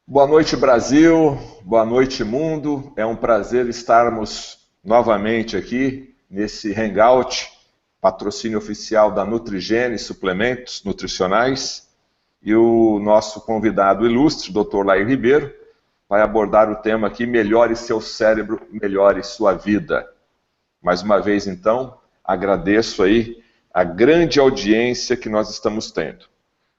Boa noite, Brasil. Boa noite, mundo. É um prazer estarmos novamente aqui nesse Hangout, patrocínio oficial da Nutrigene Suplementos Nutricionais. E o nosso convidado ilustre, Dr. Lair Ribeiro, vai abordar o tema aqui: melhore seu cérebro, melhore sua vida. Mais uma vez, então, agradeço aí a grande audiência que nós estamos tendo.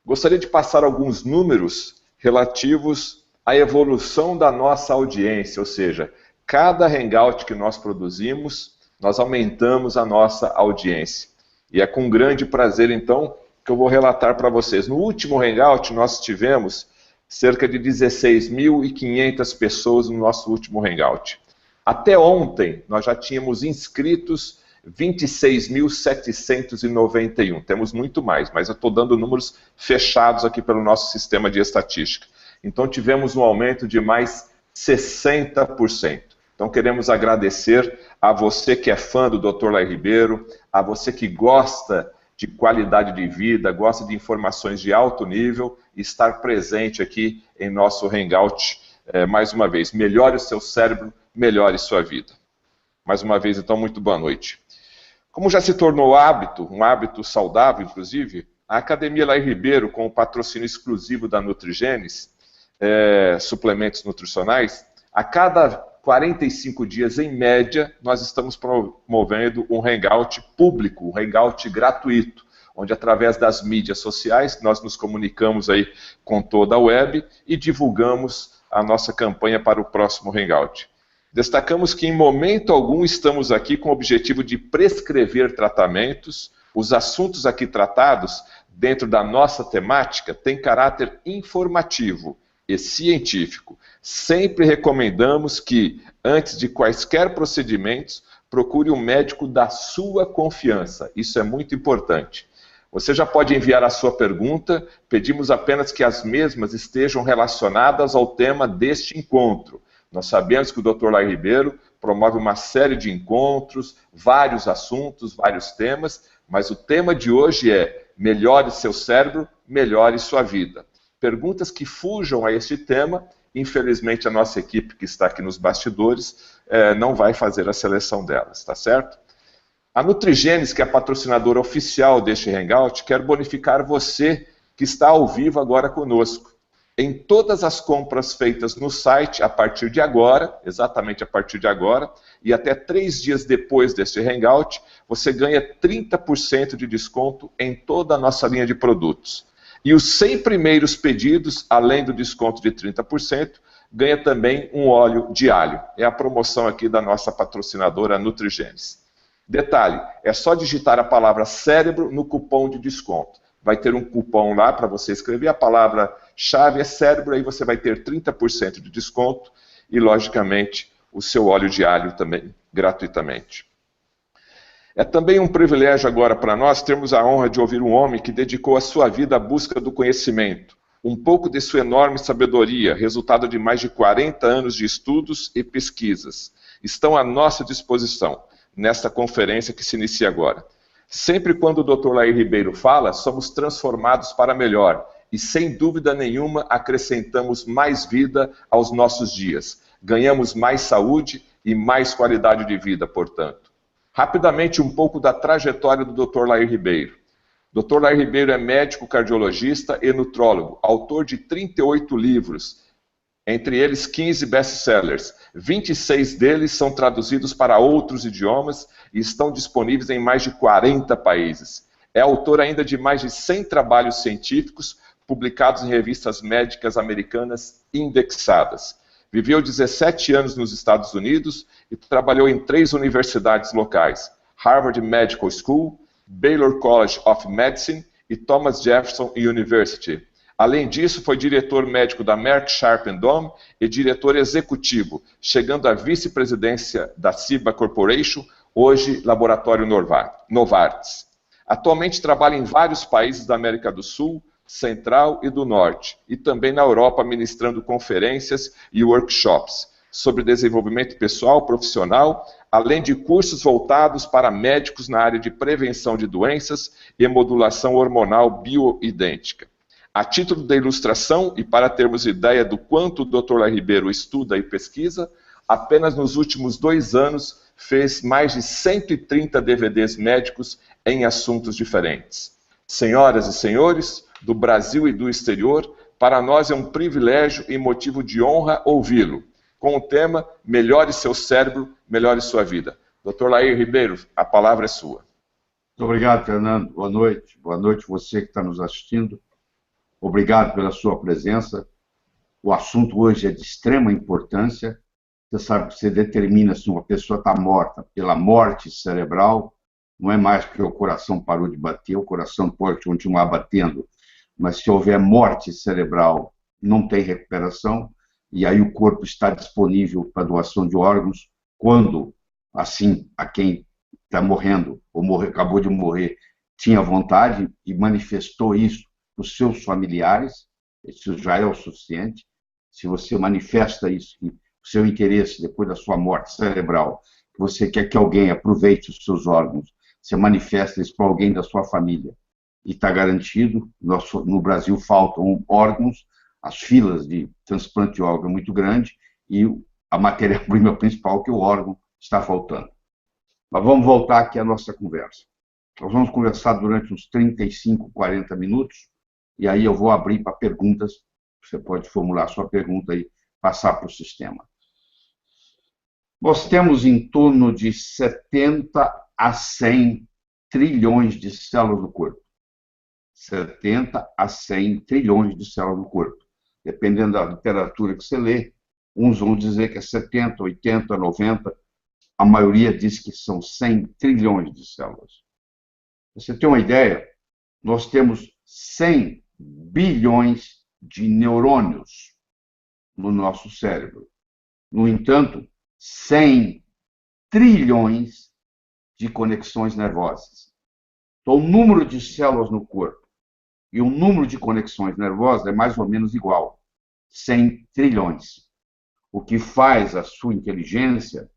Gostaria de passar alguns números relativos à evolução da nossa audiência, ou seja, cada hangout que nós produzimos, nós aumentamos a nossa audiência. E é com grande prazer, então, que eu vou relatar para vocês. No último hangout, nós tivemos cerca de 16.500 pessoas no nosso último hangout. Até ontem, nós já tínhamos inscritos 26.791. Temos muito mais, mas eu estou dando números fechados aqui pelo nosso sistema de estatística. Então tivemos um aumento de mais 60%. Então queremos agradecer a você que é fã do Dr. Lair Ribeiro, a você que gosta de qualidade de vida, gosta de informações de alto nível, estar presente aqui em nosso Hangout mais uma vez. Melhore o seu cérebro, melhore sua vida. Mais uma vez, então, muito boa noite. Como já se tornou hábito, um hábito saudável, inclusive, a Academia Lair Ribeiro, com o patrocínio exclusivo da Nutrigenes, suplementos nutricionais, a cada 45 dias, em média, nós estamos promovendo um hangout público, um hangout gratuito, onde através das mídias sociais nós nos comunicamos aí com toda a web e divulgamos a nossa campanha para o próximo hangout. Destacamos que em momento algum estamos aqui com o objetivo de prescrever tratamentos. Os assuntos aqui tratados dentro da nossa temática têm caráter informativo e científico. Sempre recomendamos que, antes de quaisquer procedimentos, procure um médico da sua confiança. Isso é muito importante. Você já pode enviar a sua pergunta, pedimos apenas que as mesmas estejam relacionadas ao tema deste encontro. Nós sabemos que o Dr. Lair Ribeiro promove uma série de encontros, vários assuntos, vários temas, mas o tema de hoje é: melhore seu cérebro, melhore sua vida. Perguntas que fujam a este tema, infelizmente a nossa equipe que está aqui nos bastidores não vai fazer a seleção delas, tá certo? A Nutrigenes, que é a patrocinadora oficial deste Hangout, quer bonificar você que está ao vivo agora conosco. Em todas as compras feitas no site, a partir de agora, exatamente a partir de agora, e até 3 dias depois deste Hangout, você ganha 30% de desconto em toda a nossa linha de produtos. E os 100 primeiros pedidos, além do desconto de 30%, ganha também um óleo de alho. É a promoção aqui da nossa patrocinadora Nutrigenes. Detalhe, é só digitar a palavra cérebro no cupom de desconto. Vai ter um cupom lá para você escrever, a palavra-chave é cérebro, aí você vai ter 30% de desconto e, logicamente, o seu óleo de alho também, gratuitamente. É também um privilégio agora para nós termos a honra de ouvir um homem que dedicou a sua vida à busca do conhecimento, um pouco de sua enorme sabedoria, resultado de mais de 40 anos de estudos e pesquisas, estão à nossa disposição nesta conferência que se inicia agora. Sempre quando o Dr. Lair Ribeiro fala, somos transformados para melhor e, sem dúvida nenhuma, acrescentamos mais vida aos nossos dias. Ganhamos mais saúde e mais qualidade de vida, portanto. Rapidamente, um pouco da trajetória do Dr. Lair Ribeiro. Dr. Lair Ribeiro é médico cardiologista e nutrólogo, autor de 38 livros, entre eles 15 best-sellers. 26 deles são traduzidos para outros idiomas e estão disponíveis em mais de 40 países. É autor ainda de mais de 100 trabalhos científicos publicados em revistas médicas americanas indexadas. Viveu 17 anos nos Estados Unidos e trabalhou em 3 universidades locais: Harvard Medical School, Baylor College of Medicine e Thomas Jefferson University. Além disso, foi diretor médico da Merck Sharp & Dohme e diretor executivo, chegando à vice-presidência da Ciba Corporation, hoje Laboratório Novartis. Atualmente trabalha em vários países da América do Sul, Central e do Norte, e também na Europa, ministrando conferências e workshops sobre desenvolvimento pessoal, profissional, além de cursos voltados para médicos na área de prevenção de doenças e modulação hormonal bioidêntica. A título de ilustração, e para termos ideia do quanto o Dr. Laí Ribeiro estuda e pesquisa, apenas nos últimos 2 anos fez mais de 130 DVDs médicos em assuntos diferentes. Senhoras e senhores, do Brasil e do exterior, para nós é um privilégio e motivo de honra ouvi-lo, com o tema Melhore seu cérebro, melhore sua vida. Dr. Laí Ribeiro, a palavra é sua. Muito obrigado, Fernando. Boa noite. Boa noite você que está nos assistindo. Obrigado pela sua presença. O assunto hoje é de extrema importância. Você sabe que você determina se uma pessoa está morta pela morte cerebral. Não é mais porque o coração parou de bater, o coração pode continuar batendo, mas se houver morte cerebral, não tem recuperação, e aí o corpo está disponível para doação de órgãos quando, assim, a quem está morrendo, ou acabou de morrer, tinha vontade e manifestou isso para os seus familiares. Isso já é o suficiente. Se você manifesta isso, o seu interesse depois da sua morte cerebral, que você quer que alguém aproveite os seus órgãos, você manifesta isso para alguém da sua família, e está garantido. No Brasil faltam órgãos, as filas de transplante de órgão é muito grande, e a matéria-prima principal, que o órgão, está faltando. Mas vamos voltar aqui à nossa conversa. Nós vamos conversar durante uns 35, 40 minutos, e aí eu vou abrir para perguntas. Você pode formular sua pergunta e passar para o sistema. Nós temos em torno de 70 a 100 trilhões de células no corpo. 70 a 100 trilhões de células no corpo. Dependendo da literatura que você lê, uns vão dizer que é 70, 80, 90. A maioria diz que são 100 trilhões de células. Pra você ter uma ideia, nós temos 100 bilhões de neurônios no nosso cérebro. No entanto, 100 trilhões de conexões nervosas. Então, o número de células no corpo e o número de conexões nervosas é mais ou menos igual, 100 trilhões. O que faz a sua inteligência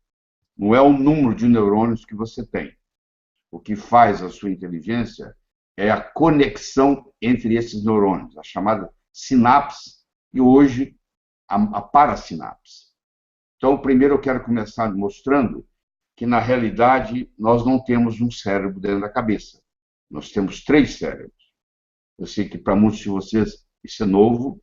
não é o número de neurônios que você tem. O que faz a sua inteligência é a conexão entre esses neurônios, a chamada sinapse e hoje a parasinapse. Então, primeiro eu quero começar mostrando que, na realidade, nós não temos um cérebro dentro da cabeça. Nós temos 3 cérebros. Eu sei que para muitos de vocês isso é novo.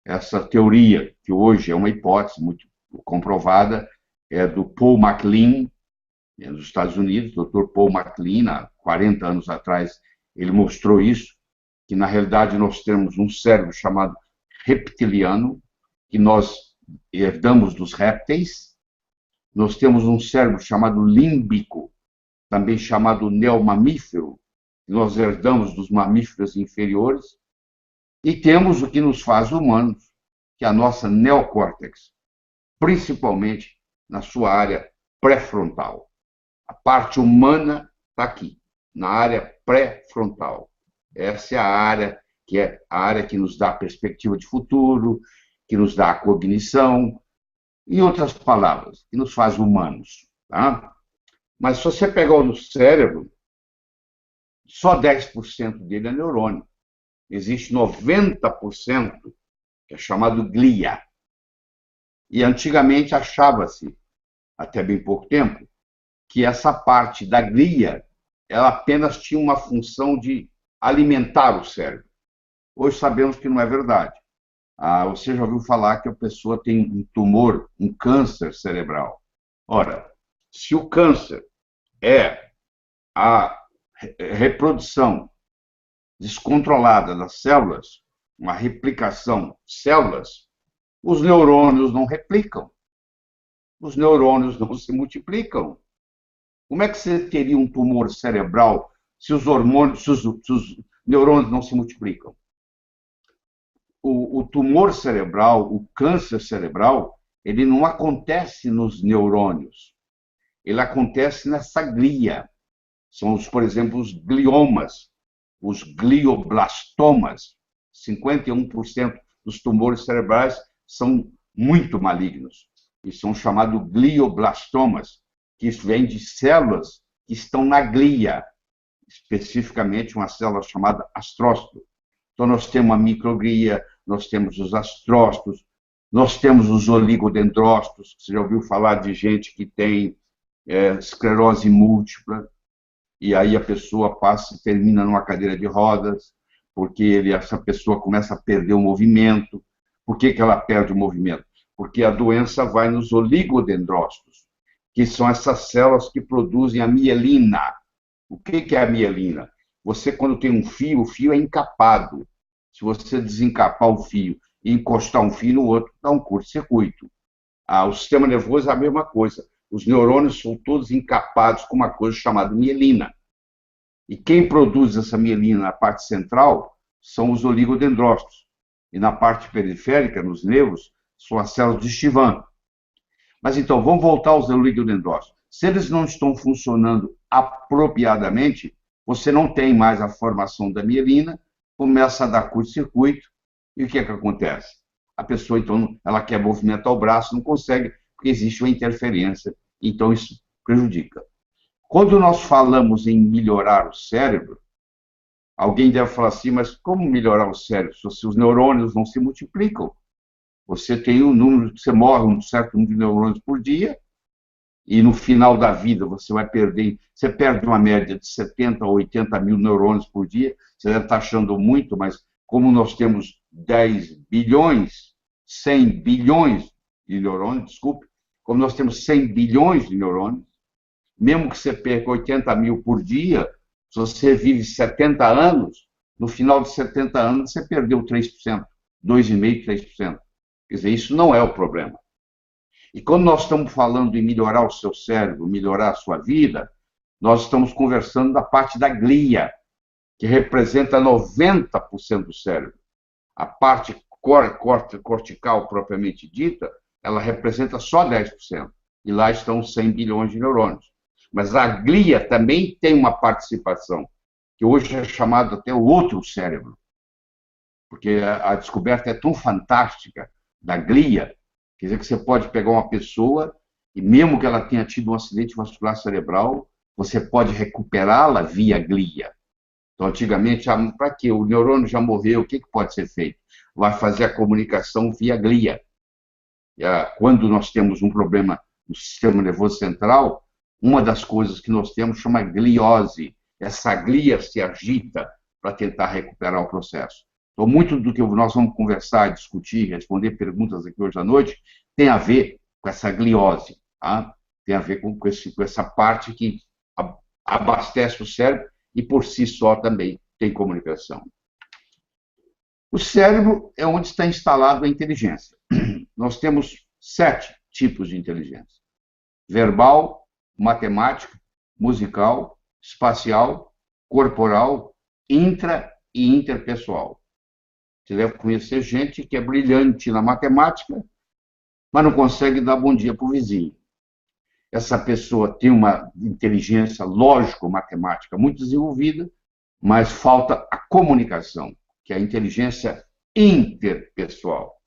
Essa teoria, que hoje é uma hipótese muito comprovada, é do Paul MacLean, dos Estados Unidos. O Dr. Paul MacLean, há 40 anos atrás, ele mostrou isso, que na realidade nós temos um cérebro chamado reptiliano, que nós herdamos dos répteis. Nós temos um cérebro chamado límbico, também chamado neomamífero, que nós herdamos dos mamíferos inferiores. E temos o que nos faz humanos, que é a nossa neocórtex, principalmente na sua área pré-frontal. A parte humana está aqui, na área pré-frontal. Essa é a área que nos dá a perspectiva de futuro, que nos dá a cognição, em outras palavras, que nos faz humanos. Tá? Mas se você pegar o cérebro, só 10% dele é neurônio. Existe 90%, que é chamado glia. E antigamente achava-se, até bem pouco tempo, que essa parte da glia, ela apenas tinha uma função de alimentar o cérebro. Hoje sabemos que não é verdade. Você já ouviu falar que a pessoa tem um tumor, um câncer cerebral. Ora, se o câncer é a reprodução descontrolada das células, uma replicação de células, os neurônios não replicam. Os neurônios não se multiplicam. Como é que você teria um tumor cerebral se os neurônios não se multiplicam? O tumor cerebral, o câncer cerebral, ele não acontece nos neurônios. Ele acontece nessa glia. São, por exemplo, os gliomas, os glioblastomas. 51% dos tumores cerebrais são muito malignos e são chamados glioblastomas, que vêm de células que estão na glia, especificamente uma célula chamada astrócito. Então, nós temos a microglia, nós temos os astrócitos, nós temos os oligodendrócitos. Você já ouviu falar de gente que tem esclerose múltipla, e aí a pessoa passa e termina numa cadeira de rodas, porque essa pessoa começa a perder o movimento. Por que ela perde o movimento? Porque a doença vai nos oligodendrócitos, que são essas células que produzem a mielina. O que é a mielina? Você, quando tem um fio, o fio é encapado. Se você desencapar o fio e encostar um fio no outro, dá um curto-circuito. O sistema nervoso é a mesma coisa. Os neurônios são todos encapados com uma coisa chamada mielina. E quem produz essa mielina na parte central são os oligodendrócitos. E na parte periférica, nos nervos, são as células de Schwann. Mas então, vamos voltar aos oligodendrócitos. Se eles não estão funcionando apropriadamente, você não tem mais a formação da mielina, começa a dar curto-circuito, e o que acontece? A pessoa, então, ela quer movimentar o braço, não consegue, porque existe uma interferência, então isso prejudica. Quando nós falamos em melhorar o cérebro, alguém deve falar assim, mas como melhorar o cérebro se os neurônios não se multiplicam? Você tem um número, você morre um certo número de neurônios por dia, e no final da vida você perde uma média de 70 a 80 mil neurônios por dia. Você deve estar achando muito, mas como nós temos 10 bilhões, 100 bilhões de neurônios, desculpe, como nós temos 100 bilhões de neurônios, mesmo que você perca 80 mil por dia, se você vive 70 anos, no final de 70 anos você perdeu 3%, 2,5%, 3%. Quer dizer, isso não é o problema. E quando nós estamos falando em melhorar o seu cérebro, melhorar a sua vida, nós estamos conversando da parte da glia, que representa 90% do cérebro. A parte cortical propriamente dita, ela representa só 10%. E lá estão 100 bilhões de neurônios. Mas a glia também tem uma participação, que hoje é chamado até o outro cérebro. Porque a descoberta é tão fantástica da glia, quer dizer que você pode pegar uma pessoa e mesmo que ela tenha tido um acidente vascular cerebral, você pode recuperá-la via glia. Então, antigamente, para quê? O neurônio já morreu, o que pode ser feito? Vai fazer a comunicação via glia. Quando nós temos um problema no sistema nervoso central, uma das coisas que nós temos chama gliose. Essa glia se agita para tentar recuperar o processo. Então, muito do que nós vamos conversar, discutir, responder perguntas aqui hoje à noite, tem a ver com essa gliose, tá? Tem a ver com essa parte que abastece o cérebro e, por si só, também tem comunicação. O cérebro é onde está instalada a inteligência. Nós temos 7 tipos de inteligência: verbal, matemática, musical, espacial, corporal, intra e interpessoal. Você deve conhecer gente que é brilhante na matemática, mas não consegue dar bom dia para o vizinho. Essa pessoa tem uma inteligência lógico-matemática muito desenvolvida, mas falta a comunicação, que é a inteligência interpessoal.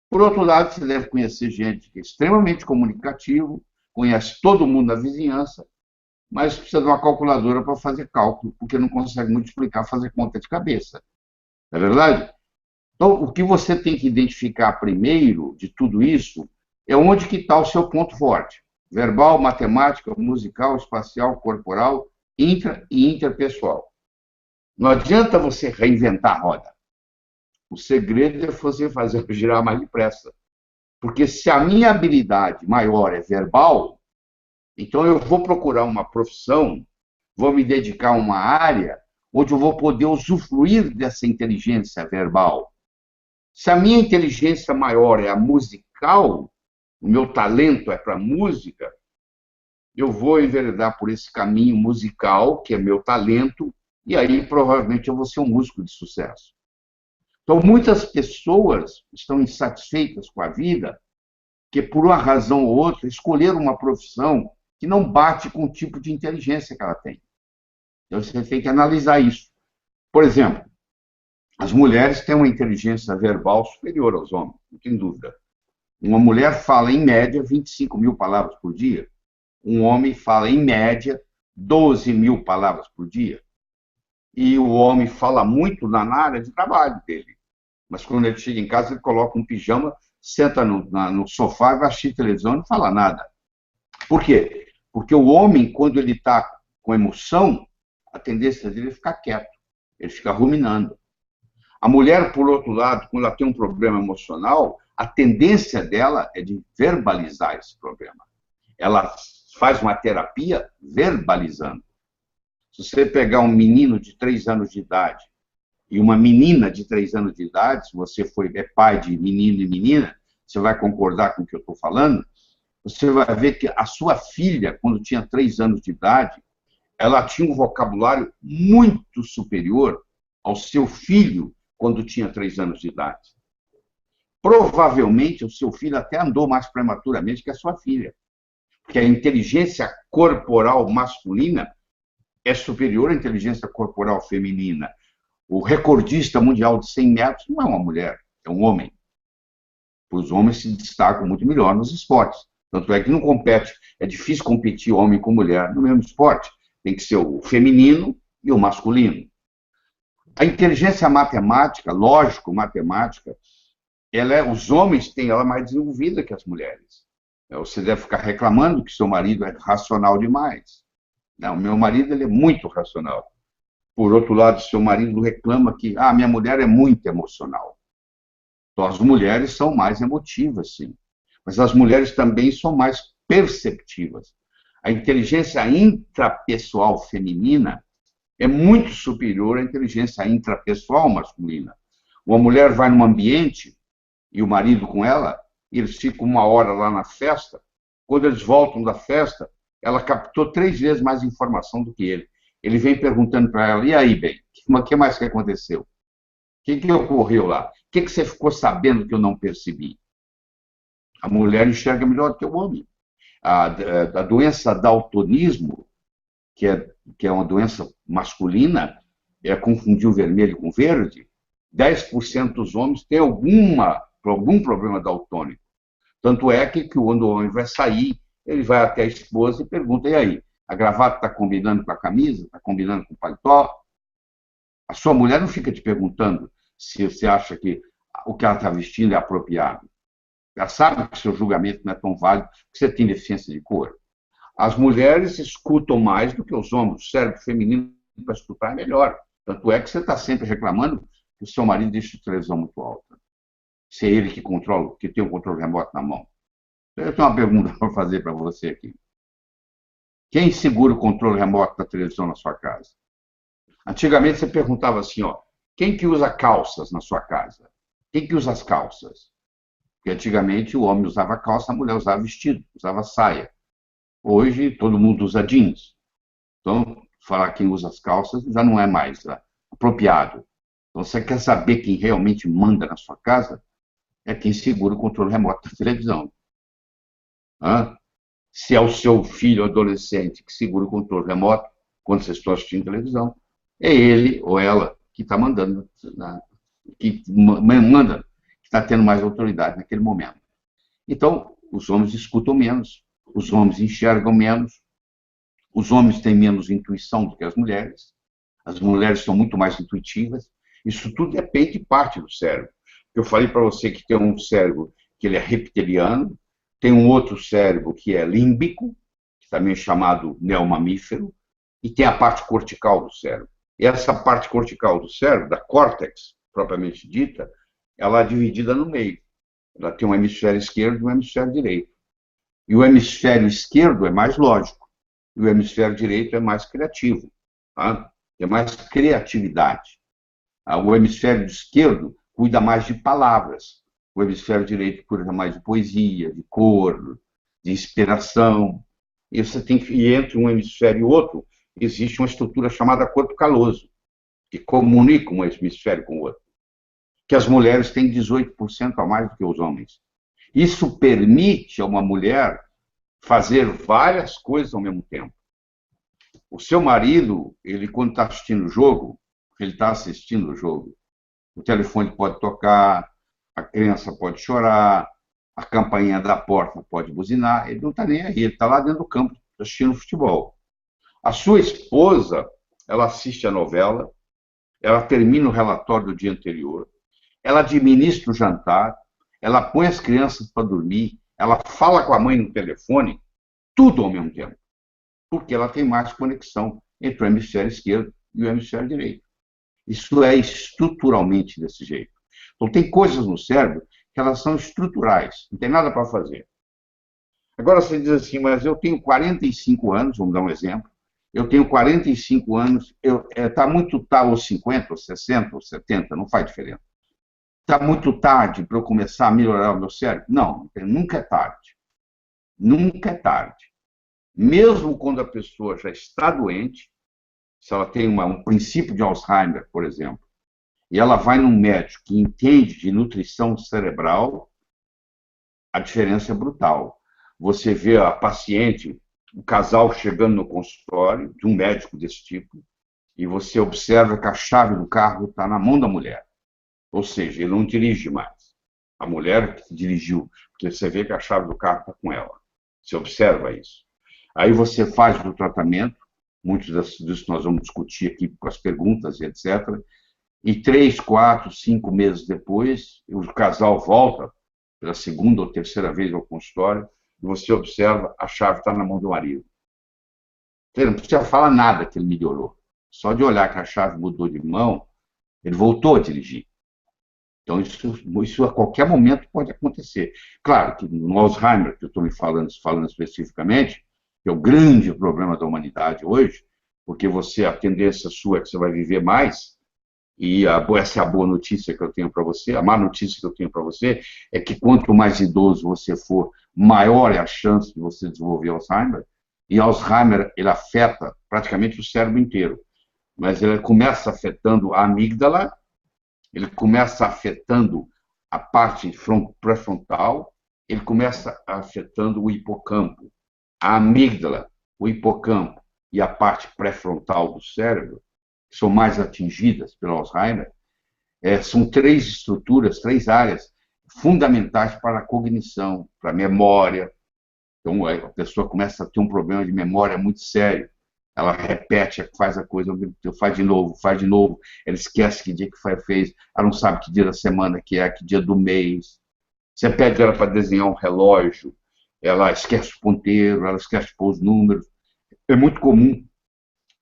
Por outro lado, você deve conhecer gente que é extremamente comunicativo, conhece todo mundo na vizinhança, mas precisa de uma calculadora para fazer cálculo, porque não consegue multiplicar, fazer conta de cabeça. Não é verdade? Então, o que você tem que identificar primeiro de tudo isso é onde que está o seu ponto forte. Verbal, matemática, musical, espacial, corporal, intra e interpessoal. Não adianta você reinventar a roda. O segredo é você fazer girar mais depressa. Porque se a minha habilidade maior é verbal, então eu vou procurar uma profissão, vou me dedicar a uma área onde eu vou poder usufruir dessa inteligência verbal. Se a minha inteligência maior é a musical, o meu talento é para música, eu vou enveredar por esse caminho musical, que é meu talento, e aí provavelmente eu vou ser um músico de sucesso. Então, muitas pessoas estão insatisfeitas com a vida, que por uma razão ou outra escolheram uma profissão que não bate com o tipo de inteligência que ela tem. Então, você tem que analisar isso. Por exemplo, as mulheres têm uma inteligência verbal superior aos homens, não tem dúvida. Uma mulher fala, em média, 25 mil palavras por dia. Um homem fala, em média, 12 mil palavras por dia. e o homem fala muito na área de trabalho dele. Mas quando ele chega em casa, ele coloca um pijama, senta no sofá, vai assistir televisão e não fala nada. Por quê? Porque o homem, quando ele está com emoção, a tendência dele é ficar quieto, ele fica ruminando. A mulher, por outro lado, quando ela tem um problema emocional, a tendência dela é de verbalizar esse problema. Ela faz uma terapia verbalizando. Se você pegar um menino de 3 anos de idade e uma menina de 3 anos de idade, se você é pai de menino e menina, você vai concordar com o que eu estou falando, você vai ver que a sua filha, quando tinha 3 anos de idade, ela tinha um vocabulário muito superior ao seu filho quando tinha 3 anos de idade. Provavelmente, o seu filho até andou mais prematuramente que a sua filha, porque a inteligência corporal masculina é superior à inteligência corporal feminina. O recordista mundial de 100 metros não é uma mulher, é um homem. Os homens se destacam muito melhor nos esportes. Tanto é que não compete, é difícil competir homem com mulher no mesmo esporte. Tem que ser o feminino e o masculino. A inteligência matemática, lógico-matemática, os homens têm ela mais desenvolvida que as mulheres. Você deve ficar reclamando que seu marido é racional demais. Não, meu marido ele é muito racional. Por outro lado, seu marido reclama que minha mulher é muito emocional. Então, as mulheres são mais emotivas, sim. Mas as mulheres também são mais perceptivas. A inteligência intrapessoal feminina é muito superior à inteligência intrapessoal masculina. Uma mulher vai num ambiente, e o marido com ela, e eles ficam 1 hora lá na festa. Quando eles voltam da festa, ela captou 3 vezes mais informação do que ele. Ele vem perguntando para ela, e aí, bem, o que mais que aconteceu? O que ocorreu lá? O que você ficou sabendo que eu não percebi? A mulher enxerga melhor do que o homem. A doença daltonismo, que é uma doença masculina, é confundir o vermelho com o verde, 10% dos homens têm algum problema daltônico. Tanto é que quando o homem vai sair, ele vai até a esposa e pergunta, e aí, a gravata está combinando com a camisa? Está combinando com o paletó? A sua mulher não fica te perguntando se você acha que o que ela está vestindo é apropriado. Ela sabe que o seu julgamento não é tão válido, que você tem deficiência de cor. As mulheres escutam mais do que os homens. O cérebro feminino para escutar é melhor. Tanto é que você está sempre reclamando que o seu marido deixa a televisão muito alta. Se é ele que controla, que tem o controle remoto na mão. Eu tenho uma pergunta para fazer para você aqui. Quem segura o controle remoto da televisão na sua casa? Antigamente você perguntava assim, quem que usa calças na sua casa? Quem que usa as calças? Porque antigamente o homem usava calça, a mulher usava vestido, usava saia. Hoje todo mundo usa jeans. Então, falar quem usa as calças já não é mais apropriado. Então, você quer saber quem realmente manda na sua casa? É quem segura o controle remoto da televisão. Se é o seu filho adolescente que segura o controle remoto, quando vocês estão assistindo televisão, é ele ou ela que está mandando, que está tendo mais autoridade naquele momento. Então, os homens escutam menos, os homens enxergam menos, os homens têm menos intuição do que as mulheres são muito mais intuitivas. Isso tudo depende de parte do cérebro. Eu falei para você que tem um cérebro que ele é reptiliano, tem um outro cérebro que é límbico, que também é chamado neomamífero, e tem a parte cortical do cérebro. E essa parte cortical do cérebro, da córtex, propriamente dita, ela é dividida no meio. Ela tem um hemisfério esquerdo e um hemisfério direito. E o hemisfério esquerdo é mais lógico, e o hemisfério direito é mais criativo. Tem mais criatividade. O hemisfério esquerdo cuida mais de palavras. O hemisfério direito cuida mais de poesia, de cor, de inspiração. E entre um hemisfério e outro, existe uma estrutura chamada corpo caloso, que comunica um hemisfério com o outro. Que as mulheres têm 18% a mais do que os homens. Isso permite a uma mulher fazer várias coisas ao mesmo tempo. O seu marido, ele quando está assistindo o jogo, o telefone pode tocar, a criança pode chorar, a campainha da porta pode buzinar, ele não está nem aí, ele está lá dentro do campo assistindo futebol. A sua esposa, ela assiste a novela, ela termina o relatório do dia anterior, ela administra o jantar, ela põe as crianças para dormir, ela fala com a mãe no telefone, tudo ao mesmo tempo, porque ela tem mais conexão entre o hemisfério esquerdo e o hemisfério direito. Isso é estruturalmente desse jeito. Então, tem coisas no cérebro que elas são estruturais, não tem nada para fazer. Agora você diz assim, mas eu tenho 45 anos, vamos dar um exemplo, eu tenho 45 anos, está muito tarde, ou 50, ou 60, ou 70, não faz diferença. Está muito tarde para eu começar a melhorar o meu cérebro? Não, nunca é tarde. Nunca é tarde. Mesmo quando a pessoa já está doente, se ela tem um princípio de Alzheimer, por exemplo, e ela vai num médico que entende de nutrição cerebral, a diferença é brutal. Você vê a paciente, o casal chegando no consultório de um médico desse tipo, e você observa que a chave do carro está na mão da mulher. Ou seja, ele não dirige mais. A mulher que dirigiu, porque você vê que a chave do carro está com ela. Você observa isso. Aí você faz o tratamento, muitos disso nós vamos discutir aqui com as perguntas e etc. E 3, 4, 5 meses depois, o casal volta pela segunda ou terceira vez ao consultório e você observa a chave está na mão do marido. Ele não precisa falar nada que ele melhorou. Só de olhar que a chave mudou de mão, ele voltou a dirigir. Então, isso a qualquer momento pode acontecer. Claro que no Alzheimer, que eu estou me falando especificamente, que é o grande problema da humanidade hoje, porque a tendência sua é que você vai viver mais, e essa é a boa notícia que eu tenho para você, a má notícia que eu tenho para você é que quanto mais idoso você for, maior é a chance de você desenvolver Alzheimer, e Alzheimer, ele afeta praticamente o cérebro inteiro, mas ele começa afetando a amígdala, ele começa afetando a parte pré-frontal, ele começa afetando o hipocampo. A amígdala, o hipocampo e a parte pré-frontal do cérebro, que são mais atingidas pelo Alzheimer, são 3 estruturas, 3 áreas fundamentais para a cognição, para a memória. Então, a pessoa começa a ter um problema de memória muito sério. Ela repete, faz a coisa, faz de novo, ela esquece que dia que fez, ela não sabe que dia da semana que dia do mês. Você pede ela para desenhar um relógio, ela esquece o ponteiro, ela esquece de pôr os números. É muito comum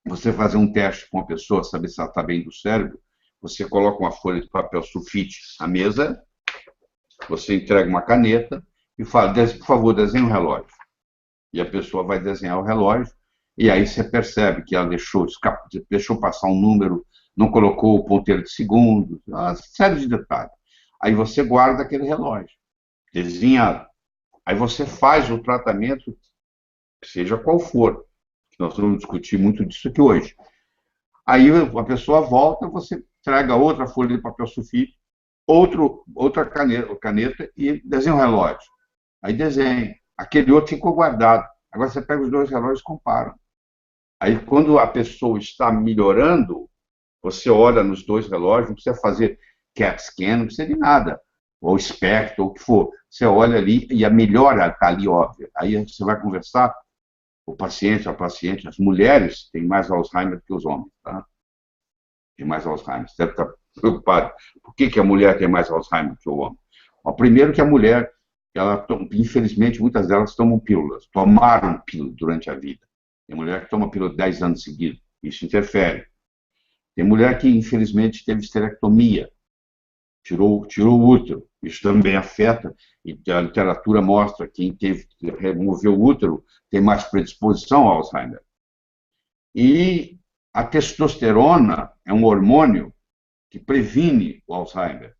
você fazer um teste com uma pessoa, saber se ela está bem do cérebro, você coloca uma folha de papel sulfite na mesa, você entrega uma caneta e fala, por favor, desenhe um relógio. E a pessoa vai desenhar o relógio, e aí você percebe que ela deixou passar um número, não colocou o ponteiro de segundos, uma série de detalhes. Aí você guarda aquele relógio, desenhado. Aí você faz o tratamento, seja qual for. Nós vamos discutir muito disso aqui hoje. Aí a pessoa volta, você traga outra folha de papel sulfite, outra caneta e desenha um relógio. Aí desenha. Aquele outro ficou guardado. Agora você pega os 2 relógios e compara. Aí quando a pessoa está melhorando, você olha nos 2 relógios, não precisa fazer CAT scan, não precisa de nada. Ou espectro, ou o que for. Você olha ali e a melhora está ali óbvia. Aí você vai conversar, o paciente, a paciente, as mulheres têm mais Alzheimer que os homens, tá? Tem mais Alzheimer. Você deve estar preocupado. Por que a mulher tem mais Alzheimer que o homem? Bom, primeiro que a mulher, infelizmente, muitas delas tomam pílulas, tomaram pílula durante a vida. Tem mulher que toma pílula 10 anos seguidos, isso interfere. Tem mulher que, infelizmente, teve esterectomia, tirou o útero, isso também afeta, e a literatura mostra que quem removeu o útero tem mais predisposição ao Alzheimer. E a testosterona é um hormônio que previne o Alzheimer,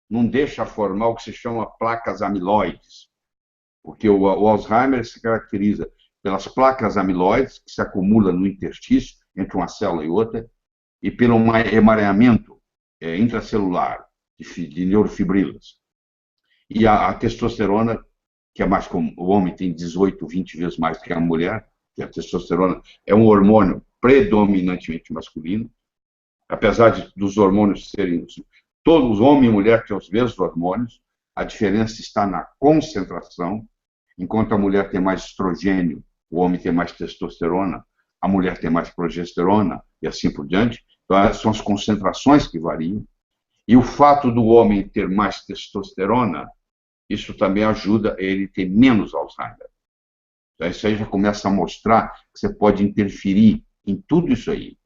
não deixa formar o que se chama placas amiloides, porque o Alzheimer se caracteriza pelas placas amiloides que se acumulam no interstício entre uma célula e outra, e pelo emaranhamento intracelular de neurofibrilas. E a testosterona, que é mais comum, o homem tem 18, 20 vezes mais que a mulher, que a testosterona é um hormônio predominantemente masculino, apesar dos hormônios serem... Todos, homem e mulher, têm os mesmos hormônios, a diferença está na concentração, enquanto a mulher tem mais estrogênio, o homem tem mais testosterona, a mulher tem mais progesterona, e assim por diante, Então, são as concentrações que variam. E o fato do homem ter mais testosterona, isso também ajuda ele a ter menos Alzheimer. Então, isso aí já começa a mostrar que você pode interferir em tudo isso aí.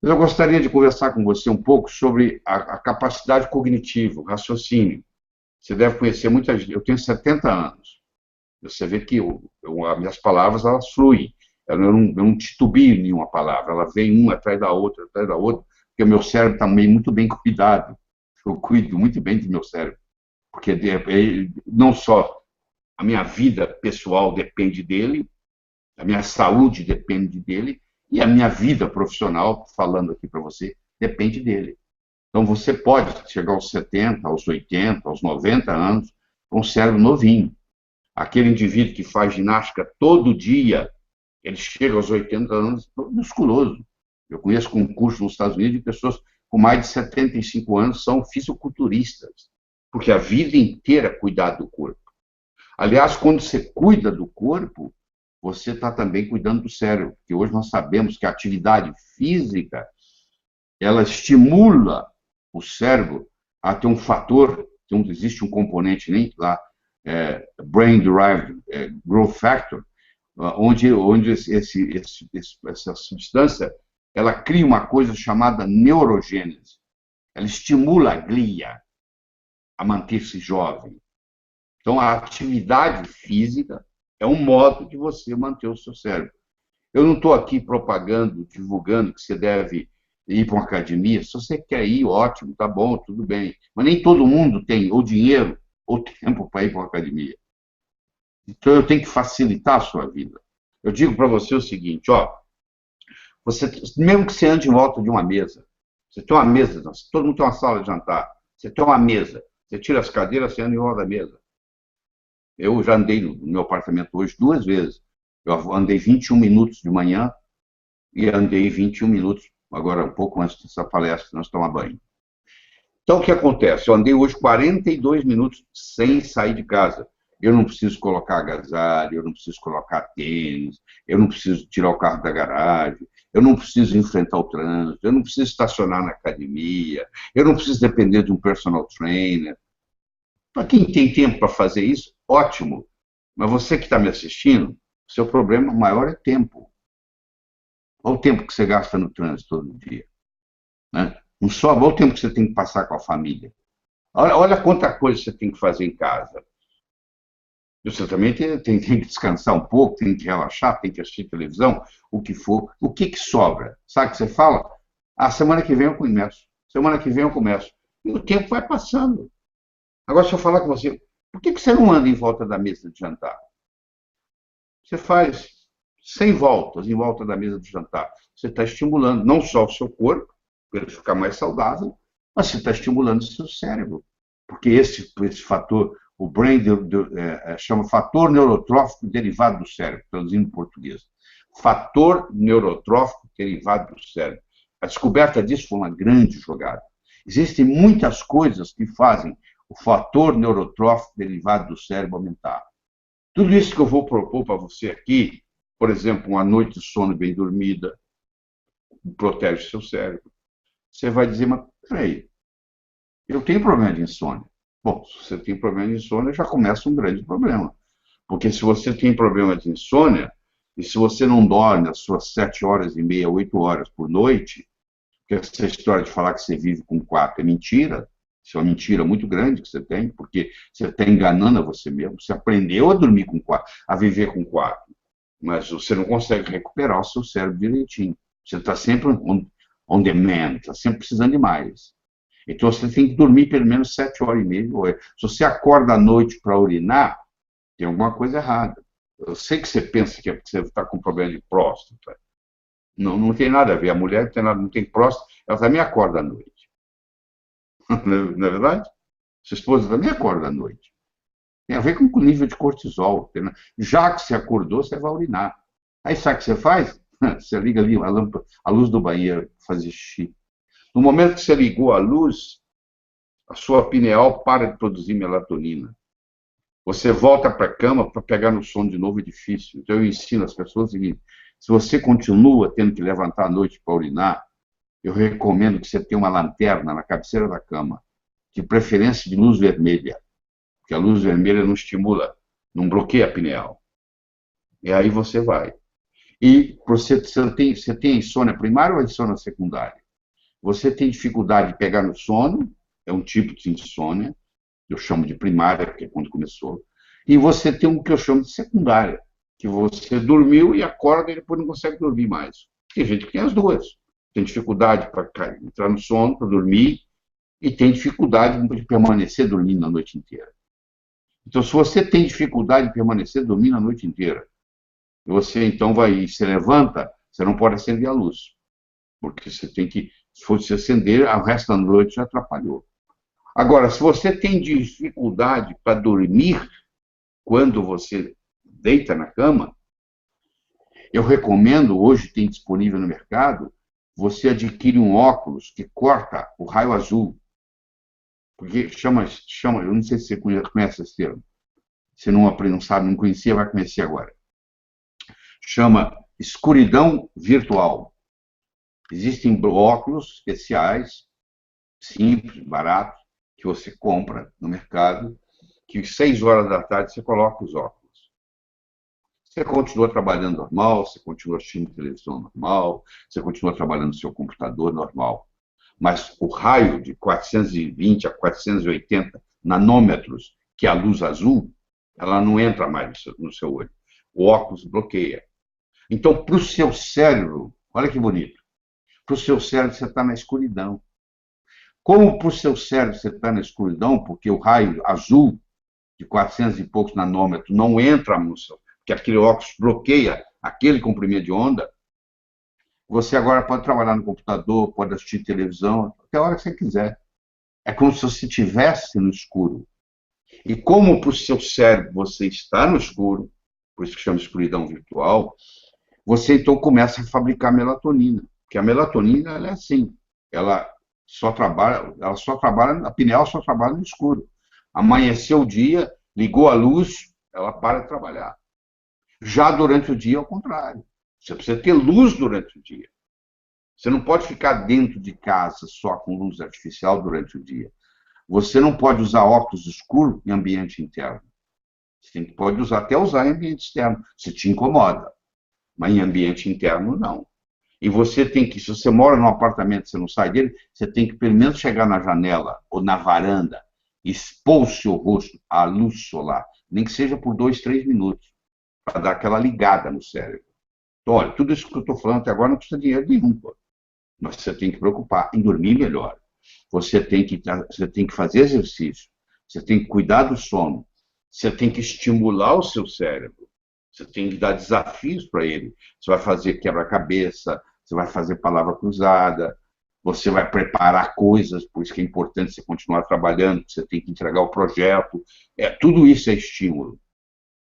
Eu gostaria de conversar com você um pouco sobre a capacidade cognitiva, o raciocínio. Você deve conhecer muita gente. Eu tenho 70 anos. Você vê que as minhas palavras, elas fluem. Eu não titubio nenhuma palavra. Ela vem uma atrás da outra, porque o meu cérebro está muito bem cuidado. Eu cuido muito bem do meu cérebro. Porque não só a minha vida pessoal depende dele, a minha saúde depende dele, e a minha vida profissional, falando aqui para você, depende dele. Então, você pode chegar aos 70, aos 80, aos 90 anos com um cérebro novinho. Aquele indivíduo que faz ginástica todo dia, ele chega aos 80 anos musculoso. Eu conheço concursos nos Estados Unidos de pessoas com mais de 75 anos são fisiculturistas, porque a vida inteira é cuidar do corpo. Aliás, quando você cuida do corpo, você está também cuidando do cérebro, porque hoje nós sabemos que a atividade física, ela estimula o cérebro a ter um fator, existe um componente nem lá, Brain Derived Growth Factor, onde essa substância, ela cria uma coisa chamada neurogênese. Ela estimula a glia a manter-se jovem. Então, a atividade física é um modo de você manter o seu cérebro. Eu não estou aqui propagando, divulgando que você deve ir para uma academia. Se você quer ir, ótimo, tá bom, tudo bem. Mas nem todo mundo tem ou dinheiro ou tempo para ir para uma academia. Então, eu tenho que facilitar a sua vida. Eu digo para você o seguinte, mesmo que você ande em volta de uma mesa, você tem uma mesa, todo mundo tem uma sala de jantar, você tem uma mesa, você tira as cadeiras, você anda em volta da mesa. Eu já andei no meu apartamento hoje 2 vezes. Eu andei 21 minutos de manhã e andei 21 minutos, agora um pouco antes dessa palestra, nós tomar banho. Então, o que acontece? Eu andei hoje 42 minutos sem sair de casa. Eu não preciso colocar agasalho, eu não preciso colocar tênis, eu não preciso tirar o carro da garagem, eu não preciso enfrentar o trânsito, eu não preciso estacionar na academia, eu não preciso depender de um personal trainer. Para quem tem tempo para fazer isso, ótimo. Mas você que está me assistindo, seu problema maior é tempo. Olha o tempo que você gasta no trânsito todo dia. Né? Não só, olha o tempo que você tem que passar com a família. Olha quanta coisa você tem que fazer em casa. Você também tem que descansar um pouco, tem que relaxar, tem que assistir televisão, o que for. O que sobra? Sabe o que você fala? Semana que vem eu começo. Semana que vem eu começo. E o tempo vai passando. Agora, se eu falar com você, por que você não anda em volta da mesa de jantar? Você faz 100 voltas em volta da mesa de jantar. Você está estimulando não só o seu corpo, para ele ficar mais saudável, mas você está estimulando o seu cérebro. Porque esse fator, o brain chama fator neurotrófico derivado do cérebro, traduzindo em português. Fator neurotrófico derivado do cérebro. A descoberta disso foi uma grande jogada. Existem muitas coisas que fazem o fator neurotrófico derivado do cérebro aumentar. Tudo isso que eu vou propor para você aqui, por exemplo, uma noite de sono bem dormida, protege seu cérebro. Você vai dizer, mas peraí, eu tenho problema de insônia. Bom, se você tem problema de insônia, já começa um grande problema. Porque se você tem problema de insônia, e se você não dorme as suas 7 horas e meia, 8 horas por noite, porque essa história de falar que você vive com 4 é mentira, isso é uma mentira muito grande que você tem, porque você está enganando a você mesmo. Você aprendeu a dormir com 4, a viver com 4, mas você não consegue recuperar o seu cérebro direitinho. Você está sempre on demand, está sempre precisando de mais. Então você tem que dormir pelo menos 7 horas e meia. Se você acorda à noite para urinar, tem alguma coisa errada. Eu sei que você pensa que é porque você está com problema de próstata. Não tem nada a ver. A mulher não tem próstata, ela também acorda à noite. Não é verdade? Sua esposa também acorda à noite. Tem a ver com o nível de cortisol. Já que você acordou, você vai urinar. Aí sabe o que você faz? Você liga ali a luz do banheiro para fazer xixi. No momento que você ligou a luz, a sua pineal para de produzir melatonina. Você volta para a cama para pegar no sono de novo, é difícil. Então eu ensino as pessoas o seguinte: se você continua tendo que levantar à noite para urinar, eu recomendo que você tenha uma lanterna na cabeceira da cama, de preferência de luz vermelha, porque a luz vermelha não estimula, não bloqueia a pineal. E aí você vai. E você tem insônia primária ou insônia secundária? Você tem dificuldade de pegar no sono, é um tipo de insônia, eu chamo de primária, porque é quando começou. E você tem um que eu chamo de secundária, que você dormiu e acorda e depois não consegue dormir mais. Tem gente que tem as duas. Tem dificuldade para entrar no sono, para dormir, e tem dificuldade de permanecer dormindo a noite inteira. Então, se você tem dificuldade de permanecer dormindo a noite inteira, você então se levanta, você não pode acender a luz, porque você tem que, se fosse acender, o resto da noite já atrapalhou. Agora, se você tem dificuldade para dormir quando você deita na cama, eu recomendo, hoje tem disponível no mercado, você adquire um óculos que corta o raio azul. Porque chama, eu não sei se você conhece esse termo. Se não sabe, não conhecia, vai conhecer agora. Chama escuridão virtual. Existem óculos especiais, simples, baratos, que você compra no mercado, que às 6 horas da tarde você coloca os óculos. Você continua trabalhando normal, você continua assistindo televisão normal, você continua trabalhando no seu computador normal. Mas o raio de 420 a 480 nanômetros, que é a luz azul, ela não entra mais no seu olho. O óculos bloqueia. Então, para o seu cérebro, olha que bonito, para o seu cérebro você está na escuridão. Como para o seu cérebro você está na escuridão, porque o raio azul de 400 e poucos nanômetros não entra no seu, porque aquele óculos bloqueia aquele comprimento de onda, você agora pode trabalhar no computador, pode assistir televisão, até a hora que você quiser. É como se você estivesse no escuro. E como para o seu cérebro você está no escuro, por isso que chama escuridão virtual, você então começa a fabricar melatonina. Porque a melatonina ela é assim, ela só trabalha, a pineal só trabalha no escuro. Amanheceu o dia, ligou a luz, ela para de trabalhar. Já durante o dia, ao contrário. Você precisa ter luz durante o dia. Você não pode ficar dentro de casa só com luz artificial durante o dia. Você não pode usar óculos escuros em ambiente interno. Você pode até usar em ambiente externo, se te incomoda. Mas em ambiente interno, não. E você tem que, se você mora num apartamento e você não sai dele, você tem que pelo menos chegar na janela ou na varanda, expor o seu rosto à luz solar, nem que seja por 2, 3 minutos, para dar aquela ligada no cérebro. Então, olha, tudo isso que eu estou falando até agora não custa dinheiro nenhum, pô. Mas você tem que preocupar em dormir melhor. Você tem que fazer exercício. Você tem que cuidar do sono. Você tem que estimular o seu cérebro. Você tem que dar desafios para ele. Você vai fazer quebra-cabeça, você vai fazer palavra cruzada, você vai preparar coisas, por isso que é importante você continuar trabalhando, você tem que entregar o projeto. Tudo isso é estímulo.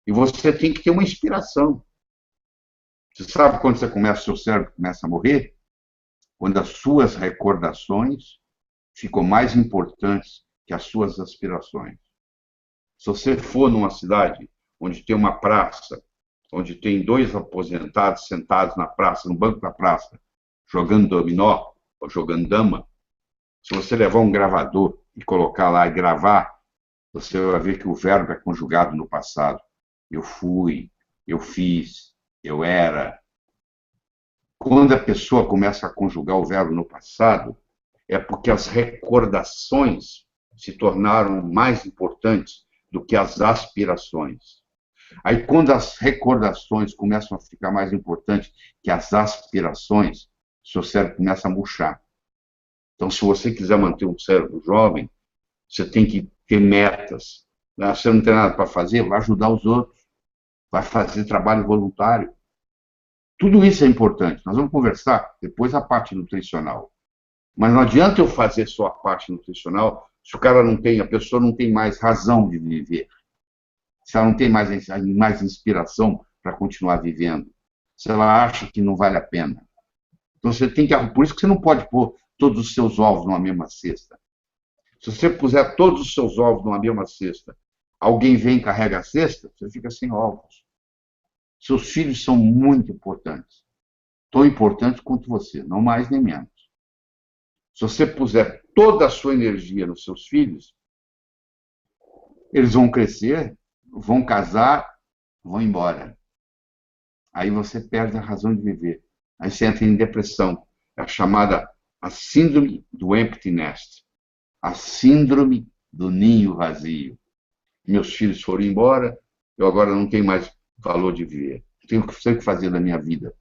E você tem que ter uma inspiração. Você sabe quando seu cérebro começa a morrer? Quando as suas recordações ficam mais importantes que as suas aspirações. Se você for numa cidade onde tem uma praça, onde tem 2 aposentados sentados na praça, no banco da praça, jogando dominó ou jogando dama, se você levar um gravador e colocar lá e gravar, você vai ver que o verbo é conjugado no passado. Eu fui, eu fiz, eu era. Quando a pessoa começa a conjugar o verbo no passado, é porque as recordações se tornaram mais importantes do que as aspirações. Aí, quando as recordações começam a ficar mais importantes que as aspirações, seu cérebro começa a murchar. Então, se você quiser manter um cérebro jovem, você tem que ter metas. Você não tem nada para fazer, vai ajudar os outros, vai fazer trabalho voluntário. Tudo isso é importante. Nós vamos conversar depois a parte nutricional. Mas não adianta eu fazer só a parte nutricional se a pessoa não tem mais razão de viver. Se ela não tem mais inspiração para continuar vivendo. Se ela acha que não vale a pena. Então você tem que. Por isso que você não pode pôr todos os seus ovos numa mesma cesta. Se você puser todos os seus ovos numa mesma cesta, alguém vem e carrega a cesta, você fica sem ovos. Seus filhos são muito importantes. Tão importantes quanto você, não mais nem menos. Se você puser toda a sua energia nos seus filhos, eles vão crescer, vão casar, vão embora. Aí você perde a razão de viver. Aí você entra em depressão. É a chamada a síndrome do empty nest. A síndrome do ninho vazio. Meus filhos foram embora, eu agora não tenho mais valor de viver. Tenho que fazer da minha vida.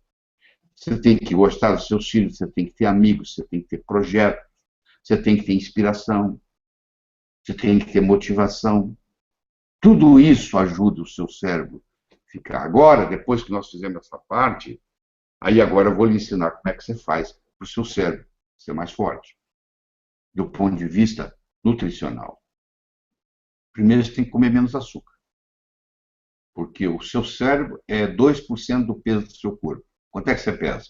Você tem que gostar dos seus filhos, você tem que ter amigos, você tem que ter projetos, você tem que ter inspiração, você tem que ter motivação. Tudo isso ajuda o seu cérebro a ficar. Agora, depois que nós fizemos essa parte, aí agora eu vou lhe ensinar como é que você faz para o seu cérebro ser mais forte, do ponto de vista nutricional. Primeiro, você tem que comer menos açúcar, porque o seu cérebro é 2% do peso do seu corpo. Quanto é que você pesa?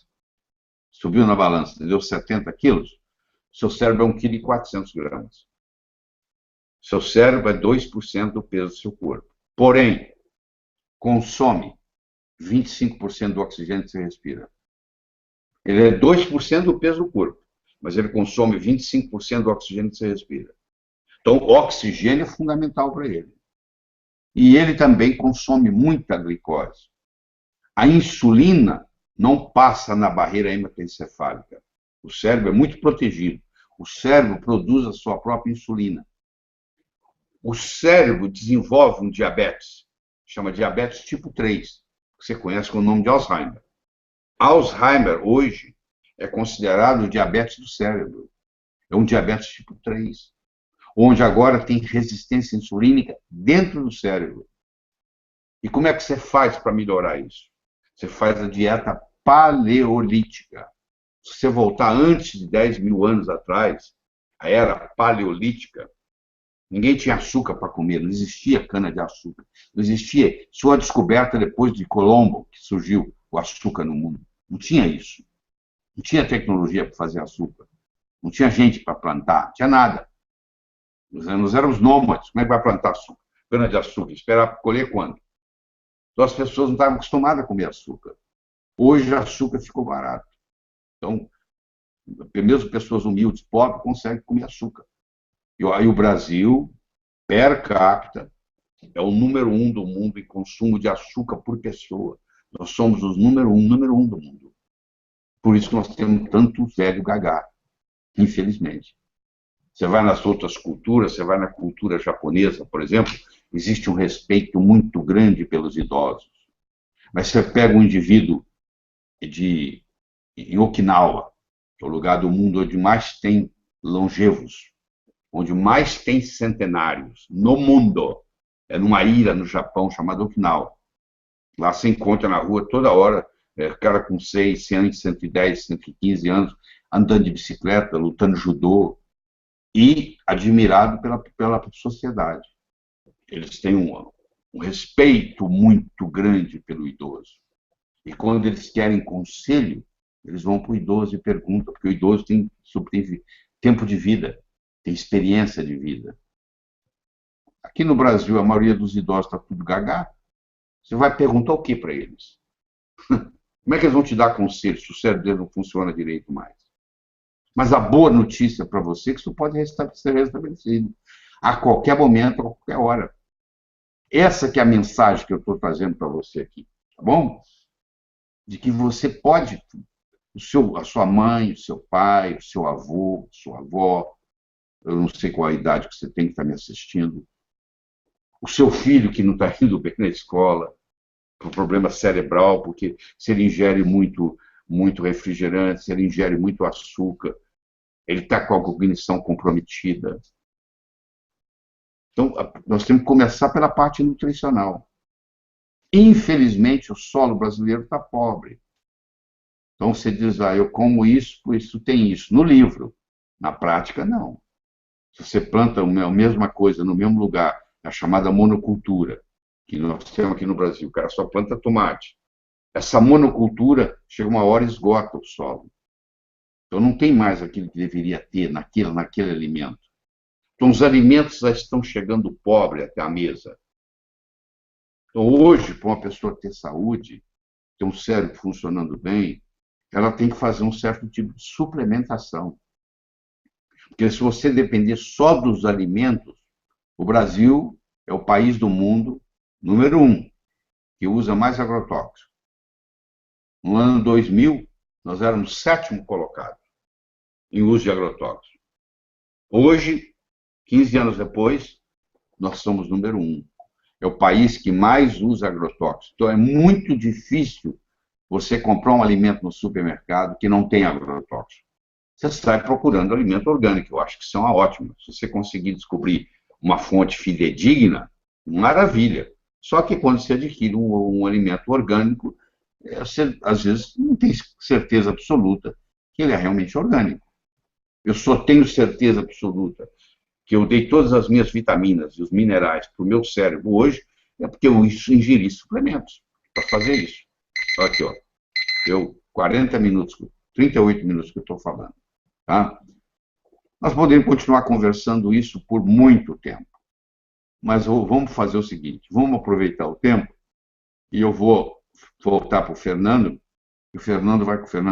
Subiu na balança, deu 70 quilos? Seu cérebro é 1,4 kg. Seu cérebro é 2% do peso do seu corpo. Porém, consome 25% do oxigênio que você respira. Ele é 2% do peso do corpo, mas ele consome 25% do oxigênio que você respira. Então, o oxigênio é fundamental para ele. E ele também consome muita glicose. A insulina não passa na barreira hematoencefálica. O cérebro é muito protegido. O cérebro produz a sua própria insulina. O cérebro desenvolve um diabetes, chama diabetes tipo 3, que você conhece com o nome de Alzheimer. Alzheimer, hoje, é considerado o diabetes do cérebro. É um diabetes tipo 3, onde agora tem resistência insulínica dentro do cérebro. E como é que você faz para melhorar isso? Você faz a dieta paleolítica. Se você voltar antes de 10 mil anos atrás, a era paleolítica, ninguém tinha açúcar para comer, não existia cana-de-açúcar. Não existia. Sua descoberta depois de Colombo, que surgiu o açúcar no mundo. Não tinha isso. Não tinha tecnologia para fazer açúcar. Não tinha gente para plantar, não tinha nada. Nós éramos nômades. Como é que vai plantar açúcar? Cana-de-açúcar. Esperar colher quando? Então as pessoas não estavam acostumadas a comer açúcar. Hoje o açúcar ficou barato. Então, mesmo pessoas humildes, pobres, conseguem comer açúcar. E aí o Brasil, per capita, é o número 1 do mundo em consumo de açúcar por pessoa. Nós somos os número um do mundo. Por isso que nós temos tanto velho gagá, infelizmente. Você vai nas outras culturas, você vai na cultura japonesa, por exemplo, existe um respeito muito grande pelos idosos. Mas você pega um indivíduo em Okinawa, que é o lugar do mundo onde mais tem longevos, onde mais tem centenários no mundo, é numa ilha no Japão chamada Okinawa. Lá se encontra na rua toda hora, cara com 6, 110, 115 anos, andando de bicicleta, lutando judô, e admirado pela sociedade. Eles têm um respeito muito grande pelo idoso. E quando eles querem conselho, eles vão para o idoso e perguntam, porque o idoso tem tempo de vida, tem experiência de vida. Aqui no Brasil, a maioria dos idosos está tudo gagá. Você vai perguntar o que para eles? Como é que eles vão te dar conselho se o cérebro deles não funciona direito mais? Mas a boa notícia para você é que isso pode ser restabelecido a qualquer momento, a qualquer hora. Essa que é a mensagem que eu estou trazendo para você aqui, tá bom? De que você pode, a sua mãe, o seu pai, o seu avô, sua avó, eu não sei qual a idade que você tem que estar me assistindo, o seu filho que não está indo bem na escola, com problema cerebral, porque se ele ingere muito refrigerante, se ele ingere muito açúcar, ele está com a cognição comprometida. Então, nós temos que começar pela parte nutricional. Infelizmente, o solo brasileiro está pobre. Então, você diz, eu como isso, por isso tem isso. No livro. Na prática, não. Se você planta a mesma coisa no mesmo lugar, a chamada monocultura, que nós temos aqui no Brasil, o cara só planta tomate. Essa monocultura, chega uma hora e esgota o solo. Então, não tem mais aquilo que deveria ter naquele alimento. Então, os alimentos já estão chegando pobre até a mesa. Então, hoje, para uma pessoa ter saúde, ter um cérebro funcionando bem, ela tem que fazer um certo tipo de suplementação. Porque se você depender só dos alimentos, o Brasil é o país do mundo número 1 que usa mais agrotóxico. No ano 2000, nós éramos 7º colocado em uso de agrotóxico. Hoje, 15 anos depois, nós somos número 1. É o país que mais usa agrotóxico. Então, é muito difícil você comprar um alimento no supermercado que não tem agrotóxico. Você sai procurando alimento orgânico. Eu acho que isso é uma ótima. Se você conseguir descobrir uma fonte fidedigna, maravilha. Só que quando você adquire um alimento orgânico, você, às vezes, não tem certeza absoluta que ele é realmente orgânico. Eu só tenho certeza absoluta que eu dei todas as minhas vitaminas e os minerais para o meu cérebro hoje, é porque eu ingeri suplementos para fazer isso. Aqui, ó. 40 minutos, 38 minutos que eu estou falando. Tá? Nós podemos continuar conversando isso por muito tempo. Mas vamos fazer o seguinte, vamos aproveitar o tempo e eu vou voltar para o Fernando, e o Fernando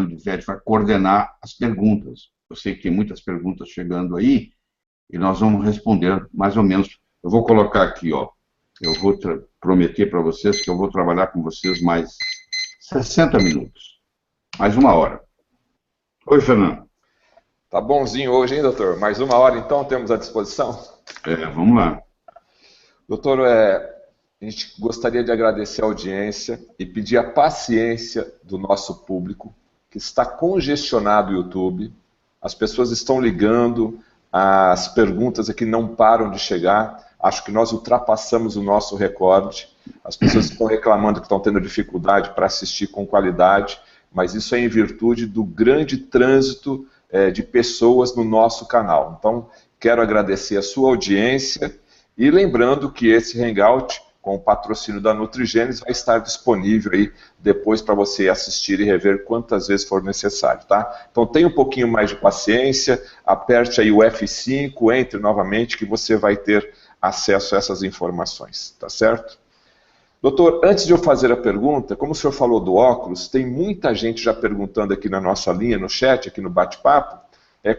Vizete vai coordenar as perguntas. Eu sei que tem muitas perguntas chegando aí, e nós vamos responder mais ou menos. Eu vou colocar aqui, ó. Eu vou prometer para vocês que eu vou trabalhar com vocês mais 60 minutos. Mais 1 hora. Oi, Fernando. Tá bonzinho hoje, hein, doutor? Mais 1 hora, então, temos à disposição? Vamos lá. Doutor, a gente gostaria de agradecer a audiência e pedir a paciência do nosso público, que está congestionado o YouTube. As pessoas estão ligando, as perguntas aqui não param de chegar. Acho que nós ultrapassamos o nosso recorde. As pessoas estão reclamando que estão tendo dificuldade para assistir com qualidade, mas isso é em virtude do grande trânsito de pessoas no nosso canal. Então, quero agradecer a sua audiência e lembrando que esse Hangout, com o patrocínio da Nutrigenes, vai estar disponível aí depois para você assistir e rever quantas vezes for necessário, tá? Então tenha um pouquinho mais de paciência, aperte aí o F5, entre novamente que você vai ter acesso a essas informações, tá certo? Doutor, antes de eu fazer a pergunta, como o senhor falou do óculos, tem muita gente já perguntando aqui na nossa linha, no chat, aqui no bate-papo,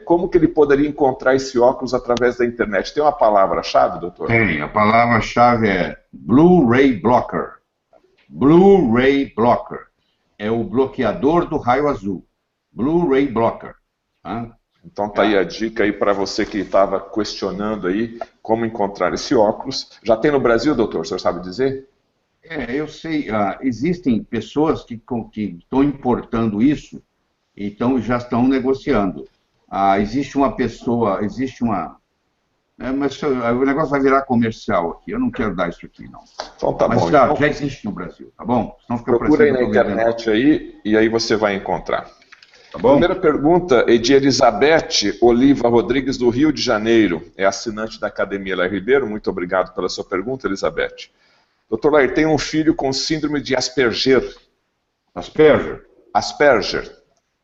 como que ele poderia encontrar esse óculos através da internet? Tem uma palavra-chave, doutor? Tem, a palavra-chave é Blu-ray Blocker. Blu-ray Blocker. É o bloqueador do raio azul. Blu-ray Blocker. Tá? Então tá aí a dica aí para você que estava questionando aí como encontrar esse óculos. Já tem no Brasil, doutor? O senhor sabe dizer? Eu sei. Existem pessoas que estão importando isso e já estão negociando. Existe uma pessoa, mas o negócio vai virar comercial aqui, eu não quero dar isso aqui, não. Então tá mas bom. Já existe no Brasil, tá bom? Procura aí na internet aí, e aí você vai encontrar. Tá bom? Primeira pergunta é de Elizabeth Oliva Rodrigues, do Rio de Janeiro. É assinante da Academia Lair Ribeiro. Muito obrigado pela sua pergunta, Elizabeth. Doutor Lair, tem um filho com síndrome de Asperger. Asperger? Asperger.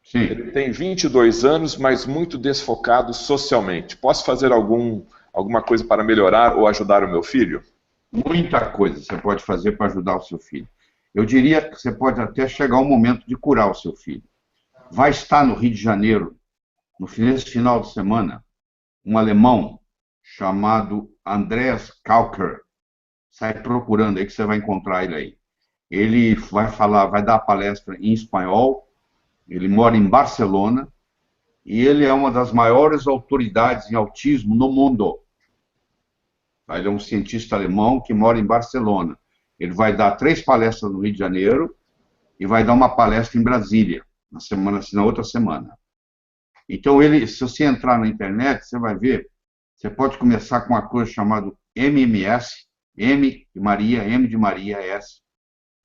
Sim. Ele tem 22 anos, mas muito desfocado socialmente. Posso fazer alguma coisa para melhorar ou ajudar o meu filho? Muita coisa você pode fazer para ajudar o seu filho. Eu diria que você pode até chegar ao momento de curar o seu filho. Vai estar no Rio de Janeiro, nesse final de semana, um alemão chamado Andreas Kalker. Sai procurando aí que você vai encontrar ele aí. Ele vai dar palestra em espanhol. Ele mora em Barcelona e ele é uma das maiores autoridades em autismo no mundo. Ele é um cientista alemão que mora em Barcelona. Ele vai dar 3 palestras no Rio de Janeiro e vai dar uma palestra em Brasília, na outra semana. Então, se você entrar na internet, você vai ver, você pode começar com uma coisa chamada MMS, M de Maria, M de Maria, S.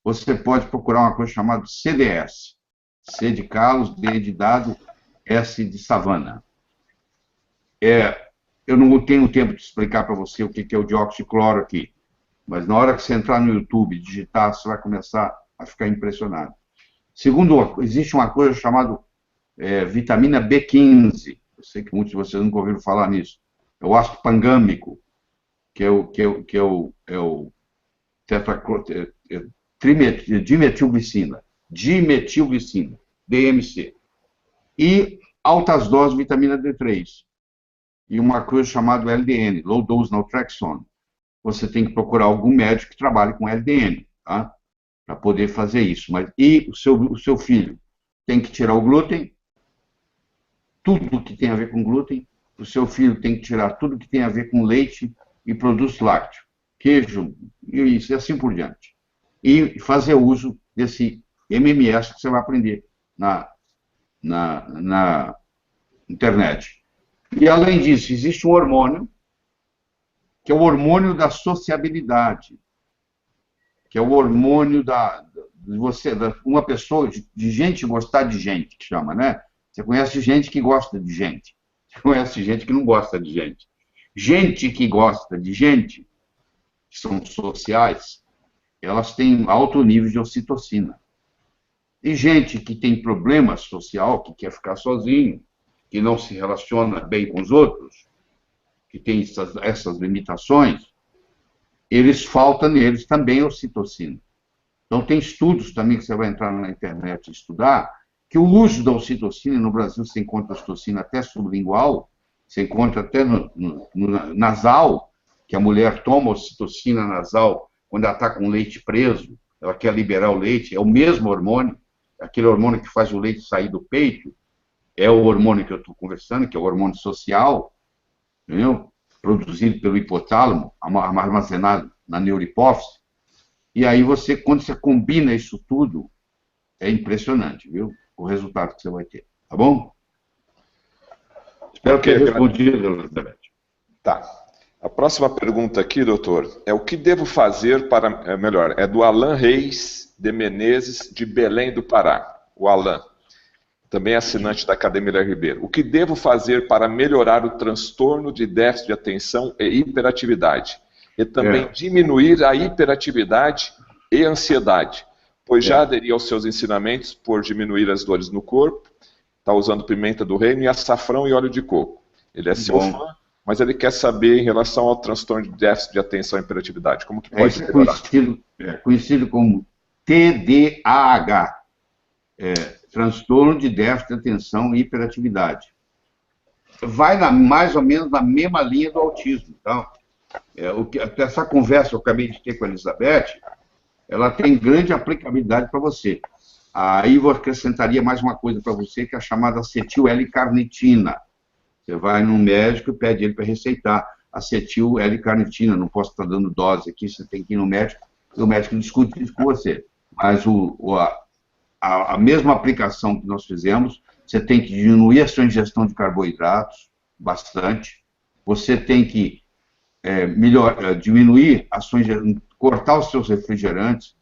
Você pode procurar uma coisa chamada CDS. C de Carlos, D de dado, S de savana. Eu não tenho tempo de explicar para você o que é o dióxido de cloro aqui, mas na hora que você entrar no YouTube e digitar, você vai começar a ficar impressionado. Segundo, existe uma coisa chamada vitamina B15. Eu sei que muitos de vocês nunca ouviram falar nisso. É o ácido pangâmico, que é o dimetilglicina. Dimetilglicina, DMC. E altas doses de vitamina D3. e uma coisa chamada LDN, Low Dose Naltrexone. Você tem que procurar algum médico que trabalhe com LDN, tá? Para poder fazer isso. E o seu filho tem que tirar o glúten, tudo que tem a ver com glúten. O seu filho tem que tirar tudo que tem a ver com leite e produtos lácteos, queijo, e assim por diante. E fazer uso desse MMS que você vai aprender na internet. E, além disso, existe um hormônio, que é o hormônio da sociabilidade, que é o hormônio uma pessoa, de gente gostar de gente, que chama, né? Você conhece gente que gosta de gente, você conhece gente que não gosta de gente. Gente que gosta de gente, que são sociais, elas têm alto nível de ocitocina. E gente que tem problema social, que quer ficar sozinho, que não se relaciona bem com os outros, que tem essas limitações, falta neles também ocitocina. Então, tem estudos também que você vai entrar na internet e estudar, que o uso da ocitocina, no Brasil você encontra ocitocina até sublingual, você encontra até no nasal, que a mulher toma ocitocina nasal quando ela está com o leite preso, ela quer liberar o leite, é o mesmo hormônio, aquele hormônio que faz o leite sair do peito, é o hormônio que eu estou conversando, que é o hormônio social, entendeu? Produzido pelo hipotálamo, armazenado na neurohipófise. E aí quando você combina isso tudo, é impressionante, viu? O resultado que você vai ter, tá bom? Espero ter respondido, Elizabeth. Tá. A próxima pergunta aqui, doutor, é o que devo fazer para... melhor, é do Alan Reis de Menezes, de Belém do Pará. O Alan, também assinante da Academia Ribeiro. O que devo fazer para melhorar o transtorno de déficit de atenção e hiperatividade? E também diminuir a hiperatividade e ansiedade, pois já aderi aos seus ensinamentos por diminuir as dores no corpo, está usando pimenta do reino e açafrão e óleo de coco. Ele é seu fã, mas ele quer saber em relação ao transtorno de déficit de atenção e hiperatividade. Como que pode melhorar? Conhecido como TDAH, transtorno de déficit de atenção e hiperatividade. Vai mais ou menos na mesma linha do autismo. Então, essa conversa que eu acabei de ter com a Elizabeth, ela tem grande aplicabilidade para você. Aí eu acrescentaria mais uma coisa para você, que é a chamada acetil-L-carnitina. Você vai num médico e pede ele para receitar acetil-L-carnitina. Não posso estar dando dose aqui, você tem que ir no médico, e o médico discute isso com você. Mas a mesma aplicação que nós fizemos, você tem que diminuir a sua ingestão de carboidratos bastante, você tem que diminuir a sua ingestão, cortar os seus refrigerantes,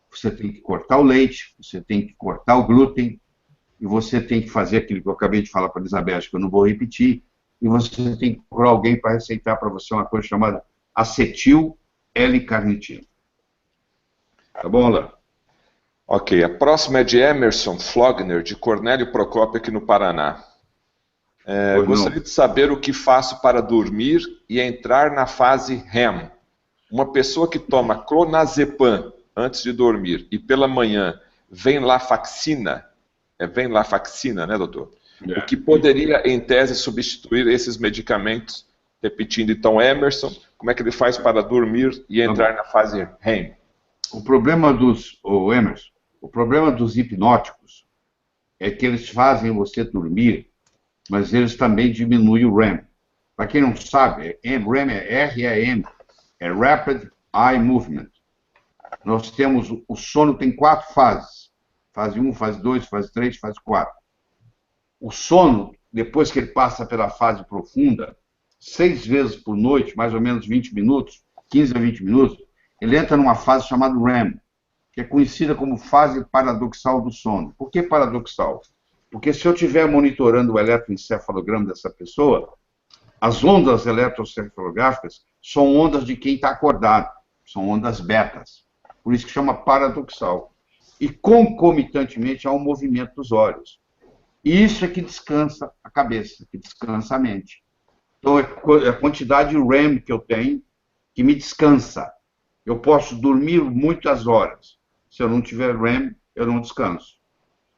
você tem que cortar o leite, você tem que cortar o glúten, e você tem que fazer aquilo que eu acabei de falar para a Elizabeth, que eu não vou repetir, e você tem que procurar alguém para receitar para você uma coisa chamada acetil-L-carnitina. Tá bom, Alain? Ok, a próxima é de Emerson Flogner, de Cornélio Procópio, aqui no Paraná. Gostaria de saber o que faço para dormir e entrar na fase REM. Uma pessoa que toma clonazepam antes de dormir e pela manhã venlafaxina, venlafaxina, né, doutor? O que poderia, em tese, substituir esses medicamentos? Repetindo, então, Emerson, como é que ele faz para dormir e entrar na fase REM? O problema Emerson, o problema dos hipnóticos é que eles fazem você dormir, mas eles também diminuem o REM. Para quem não sabe, REM é REM, é Rapid Eye Movement. Nós temos, o sono tem 4 fases. Fase 1, fase 2, fase 3, fase 4. O sono, depois que ele passa pela fase profunda, 6 vezes por noite, mais ou menos 20 minutos, 15 a 20 minutos, ele entra numa fase chamada REM, que é conhecida como fase paradoxal do sono. Por que paradoxal? Porque se eu estiver monitorando o eletroencefalograma dessa pessoa, as ondas eletroencefalográficas são ondas de quem está acordado, são ondas betas. Por isso que chama paradoxal. E concomitantemente há um movimento dos olhos. E isso é que descansa a cabeça, que descansa a mente. Então é a quantidade de REM que eu tenho que me descansa. Eu posso dormir muitas horas. Se eu não tiver REM, eu não descanso.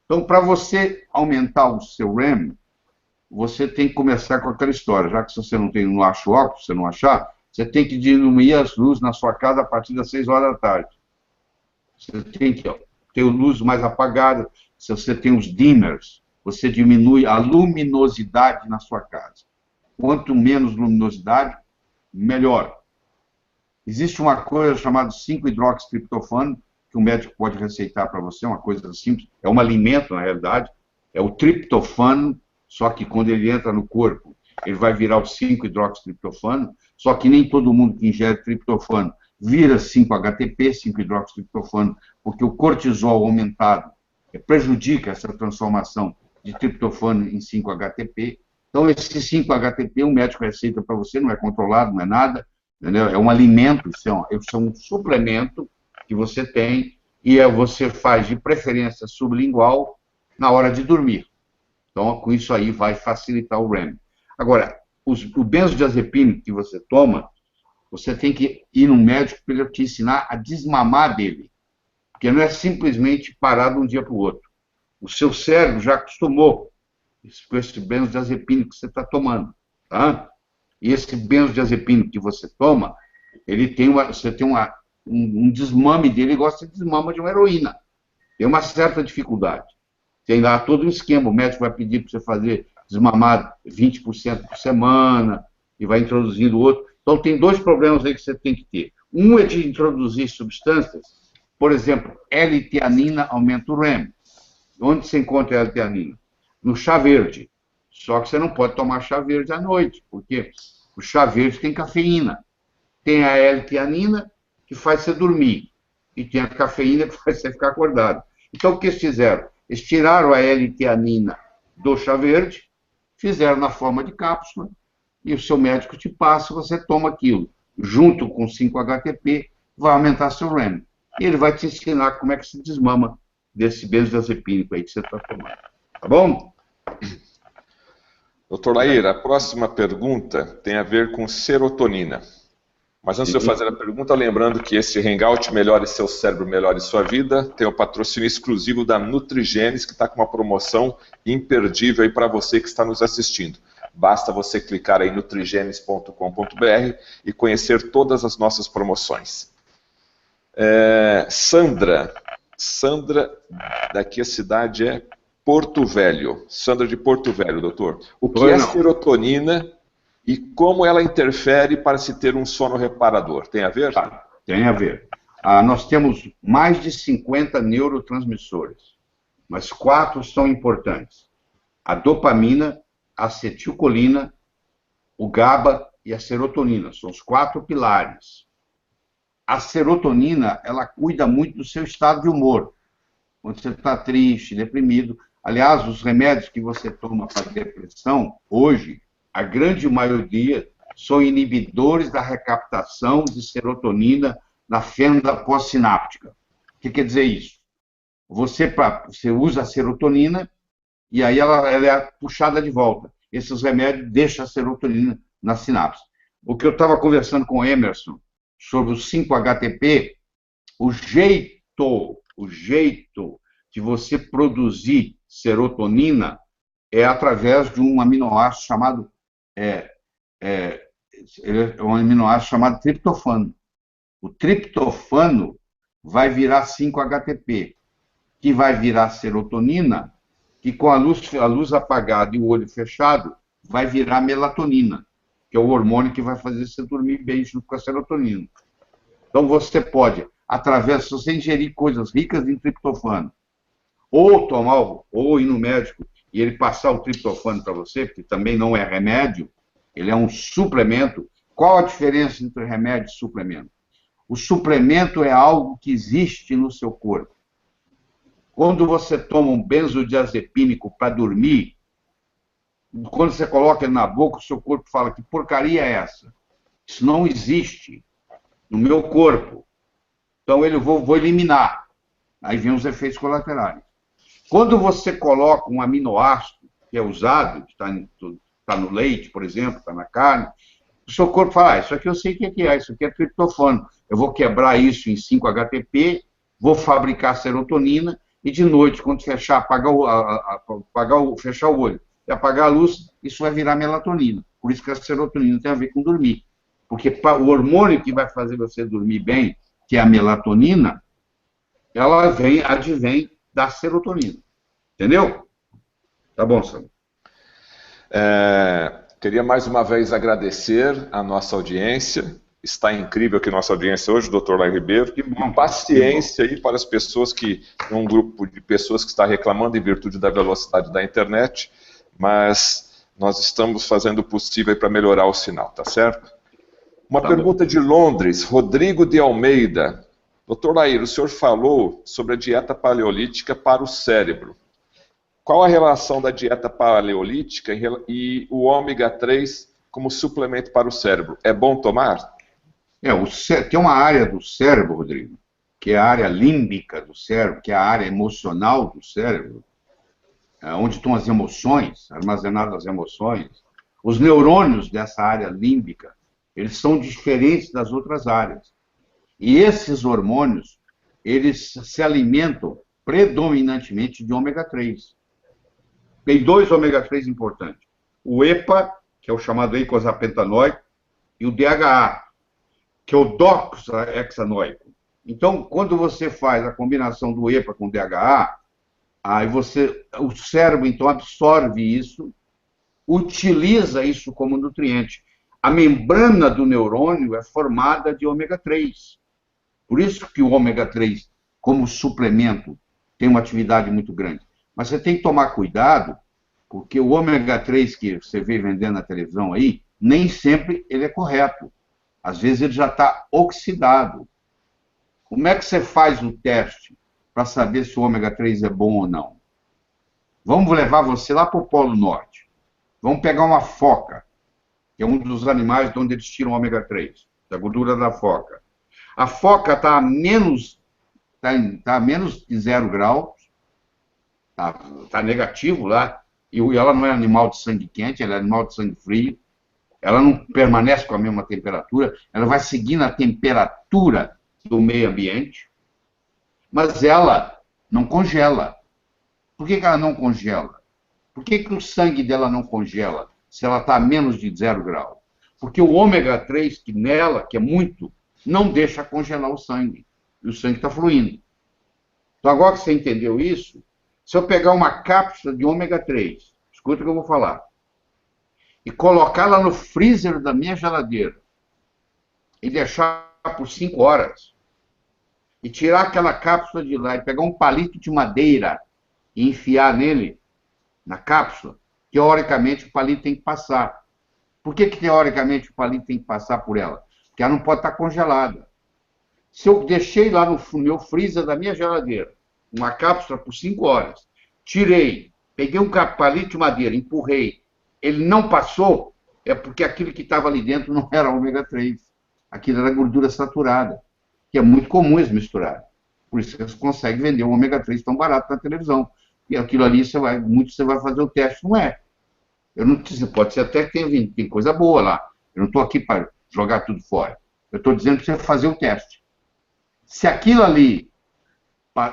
Então, para você aumentar o seu REM, você tem que começar com aquela história. Já que você não acha o óculos, você não achar, você tem que diminuir as luzes na sua casa a partir das 6 horas da tarde. Você tem que ter luz mais apagada. Se você tem os dimmers, você diminui a luminosidade na sua casa. Quanto menos luminosidade, melhor. Existe uma coisa chamada 5-hidroxitriptofano, que o médico pode receitar para você, uma coisa simples, é um alimento, na realidade, é o triptofano, só que quando ele entra no corpo, ele vai virar o 5-hidroxitriptofano, só que nem todo mundo que ingere triptofano vira 5-HTP, 5-hidroxitriptofano, porque o cortisol aumentado prejudica essa transformação de triptofano em 5-HTP. Então, esse 5-HTP, o médico receita para você, não é controlado, não é nada, entendeu? É um alimento, isso é um suplemento que você tem, e você faz de preferência sublingual na hora de dormir. Então, com isso aí vai facilitar o REM. Agora, o benzodiazepínico que você toma, você tem que ir no médico para ele te ensinar a desmamar dele. Porque não é simplesmente parar de um dia para o outro. O seu cérebro já acostumou com esse benzodiazepínico que você está tomando. Tá? E esse benzodiazepínico que você toma, você tem um desmame dele, igual você desmama de uma heroína. Tem uma certa dificuldade. Tem lá todo um esquema, o médico vai pedir para você fazer desmamar 20% por semana, e vai introduzindo outro. Então, tem dois problemas aí que você tem que ter. Um é de introduzir substâncias, por exemplo, L-teanina aumenta o REM. Onde você encontra a L-teanina? No chá verde. Só que você não pode tomar chá verde à noite, porque o chá verde tem cafeína. Tem a L-teanina, que faz você dormir, e tem a cafeína que faz você ficar acordado. Então, o que eles fizeram? Eles tiraram a L-teanina do chá verde, fizeram na forma de cápsula, e o seu médico te passa, você toma aquilo, junto com 5-HTP, vai aumentar seu REM. E ele vai te ensinar como é que se desmama desse benzodiazepínico aí que você está tomando. Tá bom? Doutor Lair, a próxima pergunta tem a ver com serotonina. Mas antes de eu fazer a pergunta, lembrando que esse Hangout Melhore Seu Cérebro, Melhore Sua Vida, tem o patrocínio exclusivo da Nutrigenes, que está com uma promoção imperdível aí para você que está nos assistindo. Basta você clicar aí em nutrigenes.com.br e conhecer todas as nossas promoções. Sandra, daqui a cidade é Porto Velho. Sandra de Porto Velho, doutor. O que é serotonina e como ela interfere para se ter um sono reparador? Tem a ver? Tá, tem a ver. Nós temos mais de 50 neurotransmissores, mas 4 são importantes. A dopamina, a acetilcolina, o GABA e a serotonina. São os 4 pilares. A serotonina, ela cuida muito do seu estado de humor. Quando você está triste, deprimido. Aliás, os remédios que você toma para depressão, hoje, a grande maioria são inibidores da recaptação de serotonina na fenda pós-sináptica. O que quer dizer isso? Você usa a serotonina e aí ela é puxada de volta. Esses remédios deixam a serotonina na sinapse. O que eu estava conversando com o Emerson sobre o 5-HTP, o jeito de você produzir serotonina é através de um aminoácido chamado triptofano. O triptofano vai virar 5-HTP, que vai virar serotonina, que com a luz apagada e o olho fechado, vai virar melatonina, que é o hormônio que vai fazer você dormir bem junto com a serotonina. Então você pode, se você ingerir coisas ricas em triptofano, ou ir no médico e ele passar o triptofano para você, porque também não é remédio, ele é um suplemento. Qual a diferença entre remédio e suplemento? O suplemento é algo que existe no seu corpo. Quando você toma um benzodiazepínico para dormir, quando você coloca ele na boca, o seu corpo fala: que porcaria é essa? Isso não existe no meu corpo. Então vou eliminar. Aí vem os efeitos colaterais. Quando você coloca um aminoácido que é usado, que está no leite, por exemplo, está na carne, o seu corpo fala: isso aqui eu sei o que é, isso aqui é triptofano. Eu vou quebrar isso em 5-HTP, vou fabricar serotonina, e de noite, quando fechar, fechar o olho, Se apagar a luz, isso vai virar melatonina. Por isso que a serotonina tem a ver com dormir. Porque o hormônio que vai fazer você dormir bem, que é a melatonina, ela advém da serotonina. Entendeu? Tá bom, Sandro. Queria mais uma vez agradecer a nossa audiência. Está incrível aqui a nossa audiência hoje, Dr. Lair Ribeiro. Que bom, paciência aí para as pessoas que... Tem um grupo de pessoas que está reclamando em virtude da velocidade da internet, mas nós estamos fazendo o possível para melhorar o sinal, tá certo? Uma pergunta de Londres, Rodrigo de Almeida. Dr. Lair, o senhor falou sobre a dieta paleolítica para o cérebro. Qual a relação da dieta paleolítica e o ômega 3 como suplemento para o cérebro? É bom tomar? Tem uma área do cérebro, Rodrigo, que é a área límbica do cérebro, que é a área emocional do cérebro, onde estão as emoções, armazenadas as emoções. Os neurônios dessa área límbica, eles são diferentes das outras áreas. E esses hormônios, eles se alimentam predominantemente de ômega 3. Tem 2 ômega 3 importantes. O EPA, que é o chamado eicosapentanoico, e o DHA, que é o doxahexanoico. Então, quando você faz a combinação do EPA com o DHA, aí o cérebro, então, absorve isso, utiliza isso como nutriente. A membrana do neurônio é formada de ômega 3. Por isso que o ômega 3, como suplemento, tem uma atividade muito grande. Mas você tem que tomar cuidado, porque o ômega 3 que você vê vendendo na televisão aí, nem sempre ele é correto. Às vezes ele já está oxidado. Como é que você faz o teste para saber se o ômega 3 é bom ou não? Vamos levar você lá para o Polo Norte. Vamos pegar uma foca, que é um dos animais de onde eles tiram o ômega 3, da gordura da foca. A foca está a menos de 0 graus, está negativo lá, e ela não é animal de sangue quente, ela é animal de sangue frio, ela não permanece com a mesma temperatura, ela vai seguindo a temperatura do meio ambiente, mas ela não congela. Por que ela não congela? Por que o sangue dela não congela se ela está a menos de 0 graus? Porque o ômega 3, que nela, que é muito, não deixa congelar o sangue. E o sangue está fluindo. Então, agora que você entendeu isso, se eu pegar uma cápsula de ômega 3, escuta o que eu vou falar, e colocar lá no freezer da minha geladeira, e deixar por 5 horas, e tirar aquela cápsula de lá, e pegar um palito de madeira, e enfiar nele, na cápsula, teoricamente o palito tem que passar. Por que teoricamente o palito tem que passar por ela? Porque ela não pode estar congelada. Se eu deixei lá no meu freezer da minha geladeira, uma cápsula por 5 horas, tirei, peguei um palito de madeira, empurrei, ele não passou, é porque aquilo que estava ali dentro não era ômega 3. Aquilo era gordura saturada, que é muito comum eles misturarem. Por isso que eles conseguem vender o ômega 3 tão barato na televisão. E aquilo ali, você vai fazer o teste, não é. Pode ser até que tem coisa boa lá. Eu não estou aqui para jogar tudo fora. Eu estou dizendo para você fazer o teste. Se aquilo ali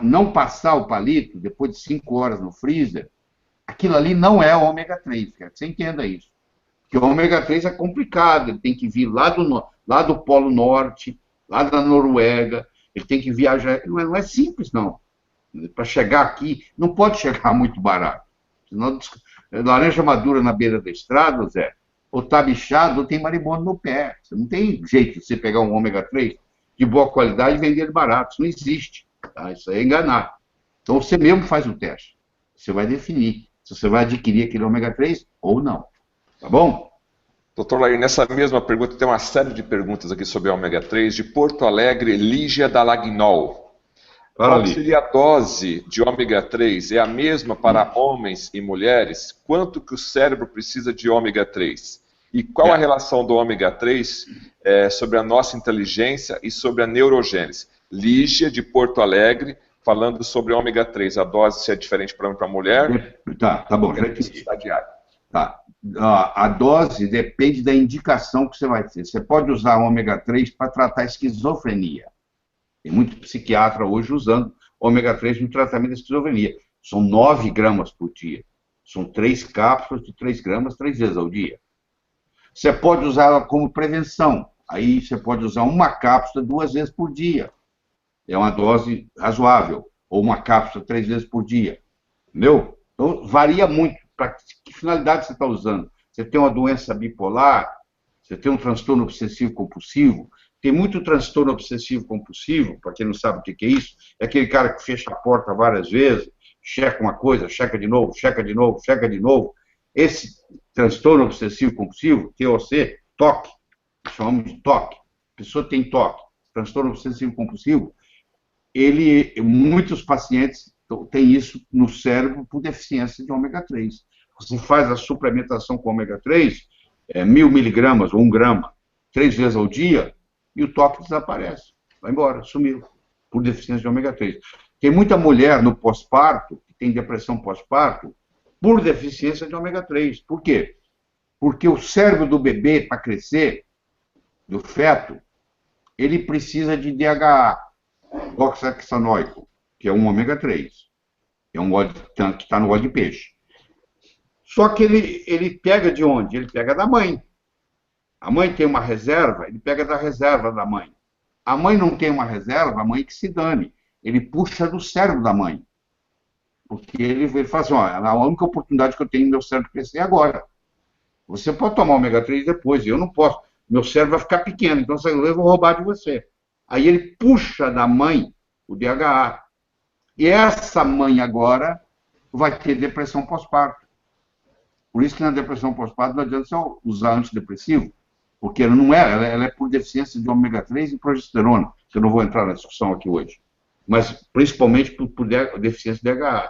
não passar o palito, depois de 5 horas no freezer, aquilo ali não é ômega 3, quero que você entenda isso. Porque o ômega 3 é complicado, ele tem que vir lá do Polo Norte, lá da Noruega, ele tem que viajar, não é simples, não. Para chegar aqui, não pode chegar muito barato. Senão, laranja madura na beira da estrada, Zé, ou tá bichado, ou tem marimbondo no pé. Você não tem jeito de você pegar um ômega 3 de boa qualidade e vender ele barato. Isso não existe. Tá? Isso aí é enganar. Então você mesmo faz o teste. Você vai definir se você vai adquirir aquele ômega 3 ou não. Tá bom? Doutor Lair, nessa mesma pergunta, tem uma série de perguntas aqui sobre ômega 3, de Porto Alegre, Lígia Dalagnol. Qual seria a dose de ômega 3? É a mesma para homens e mulheres? Quanto que o cérebro precisa de ômega 3? E qual a relação do ômega 3 sobre a nossa inteligência e sobre a neurogênese? Lígia, de Porto Alegre, falando sobre ômega 3. A dose se é diferente para homem e para mulher? Tá bom. Tá. A dose depende da indicação que você vai ter. Você pode usar ômega 3 para tratar esquizofrenia. Tem muito psiquiatra hoje usando ômega 3 no tratamento da esquizofrenia. São 9 gramas por dia. São 3 cápsulas de 3 gramas 3 vezes ao dia. Você pode usar ela como prevenção. Aí você pode usar uma cápsula 2 vezes por dia. É uma dose razoável. Ou uma cápsula 3 vezes por dia. Entendeu? Então, varia muito. Para que finalidade você está usando? Você tem uma doença bipolar? Você tem um transtorno obsessivo-compulsivo? Tem muito transtorno obsessivo-compulsivo, para quem não sabe o que é isso, é aquele cara que fecha a porta várias vezes, checa uma coisa, checa de novo, checa de novo, checa de novo. Esse transtorno obsessivo-compulsivo, TOC, TOC, chamamos de TOC, a pessoa tem TOC, transtorno obsessivo-compulsivo, muitos pacientes têm isso no cérebro por deficiência de ômega 3. Você faz a suplementação com ômega 3, 1.000 miligramas ou 1 grama, 3 vezes ao dia, e o TOC desaparece, vai embora, sumiu, por deficiência de ômega 3. Tem muita mulher no pós-parto, que tem depressão pós-parto, por deficiência de ômega 3. Por quê? Porque o cérebro do bebê, para crescer, do feto, ele precisa de DHA, oxaxanóico, que é um ômega 3. É um óleo que está no óleo de peixe. Só que ele pega de onde? Ele pega da mãe. A mãe tem uma reserva, ele pega da reserva da mãe. A mãe não tem uma reserva, a mãe que se dane. Ele puxa do cérebro da mãe. Porque ele fala assim, ó, a única oportunidade que eu tenho no meu cérebro crescer é agora. Você pode tomar ômega 3 depois, eu não posso. Meu cérebro vai ficar pequeno, então eu vou roubar de você. Aí ele puxa da mãe o DHA. E essa mãe agora vai ter depressão pós-parto. Por isso que na depressão pós-parto não adianta só usar antidepressivo, porque ela é por deficiência de ômega 3 e progesterona, que eu não vou entrar na discussão aqui hoje. Mas principalmente por deficiência de DHA.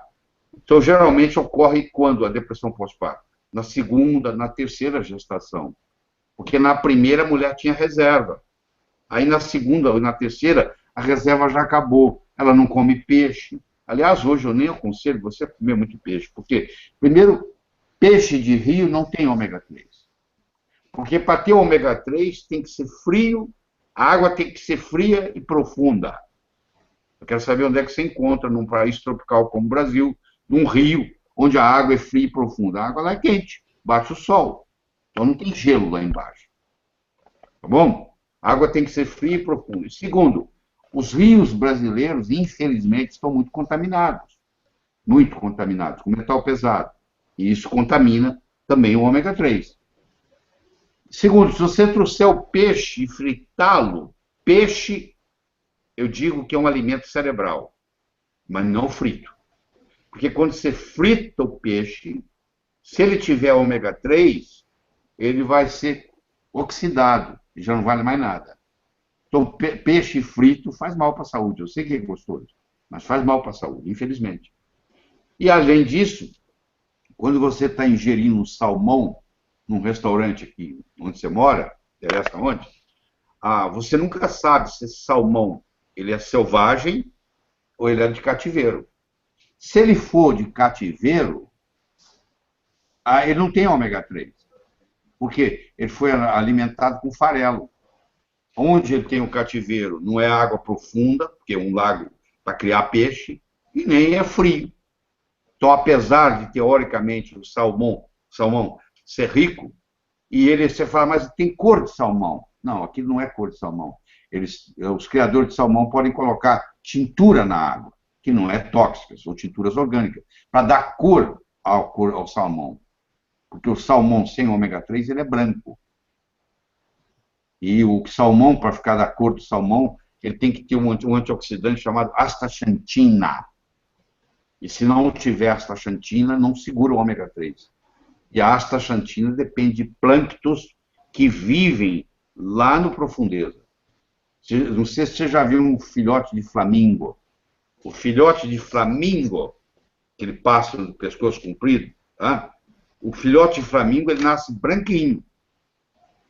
Então, geralmente ocorre quando a depressão pós-parto? Na segunda, na terceira gestação. Porque na primeira a mulher tinha reserva. Aí na segunda ou na terceira, a reserva já acabou. Ela não come peixe. Aliás, hoje eu nem aconselho você a comer muito peixe. Porque, primeiro, peixe de rio não tem ômega 3. Porque para ter ômega 3 tem que ser frio, a água tem que ser fria e profunda. Eu quero saber onde é que você encontra, num país tropical como o Brasil, num rio, onde a água é fria e profunda. A água lá é quente, bate o sol. Então não tem gelo lá embaixo. Tá bom? A água tem que ser fria e profunda. E segundo, os rios brasileiros, infelizmente, estão muito contaminados. Muito contaminados, com metal pesado. E isso contamina também o ômega 3. Segundo, se você trouxer o peixe e fritá-lo, peixe, eu digo que é um alimento cerebral, mas não frito. Porque quando você frita o peixe, se ele tiver ômega 3, ele vai ser oxidado, e já não vale mais nada. Então, peixe frito faz mal para a saúde. Eu sei que é gostoso, mas faz mal para a saúde, infelizmente. E, além disso, quando você está ingerindo salmão num restaurante aqui onde você mora, interessa onde, você nunca sabe se esse salmão ele é selvagem ou ele é de cativeiro. Se ele for de cativeiro, ele não tem ômega 3. Porque ele foi alimentado com farelo. Onde ele tem o cativeiro não é água profunda, porque é um lago para criar peixe, e nem é frio. Então, apesar de, teoricamente, o salmão ser rico, e você fala, mas tem cor de salmão. Não, aquilo não é cor de salmão. Os criadores de salmão podem colocar tintura na água, que não é tóxica, são tinturas orgânicas, para dar cor ao salmão. Porque o salmão sem ômega 3, ele é branco. E o salmão, para ficar da cor do salmão, ele tem que ter um antioxidante chamado astaxantina. E se não tiver astaxantina, não segura o ômega 3. E a astaxantina depende de plânctons que vivem lá no profundeza. Não sei se você já viu um filhote de flamingo. O filhote de flamingo, aquele pássaro do pescoço comprido, tá? O filhote de flamingo, ele nasce branquinho.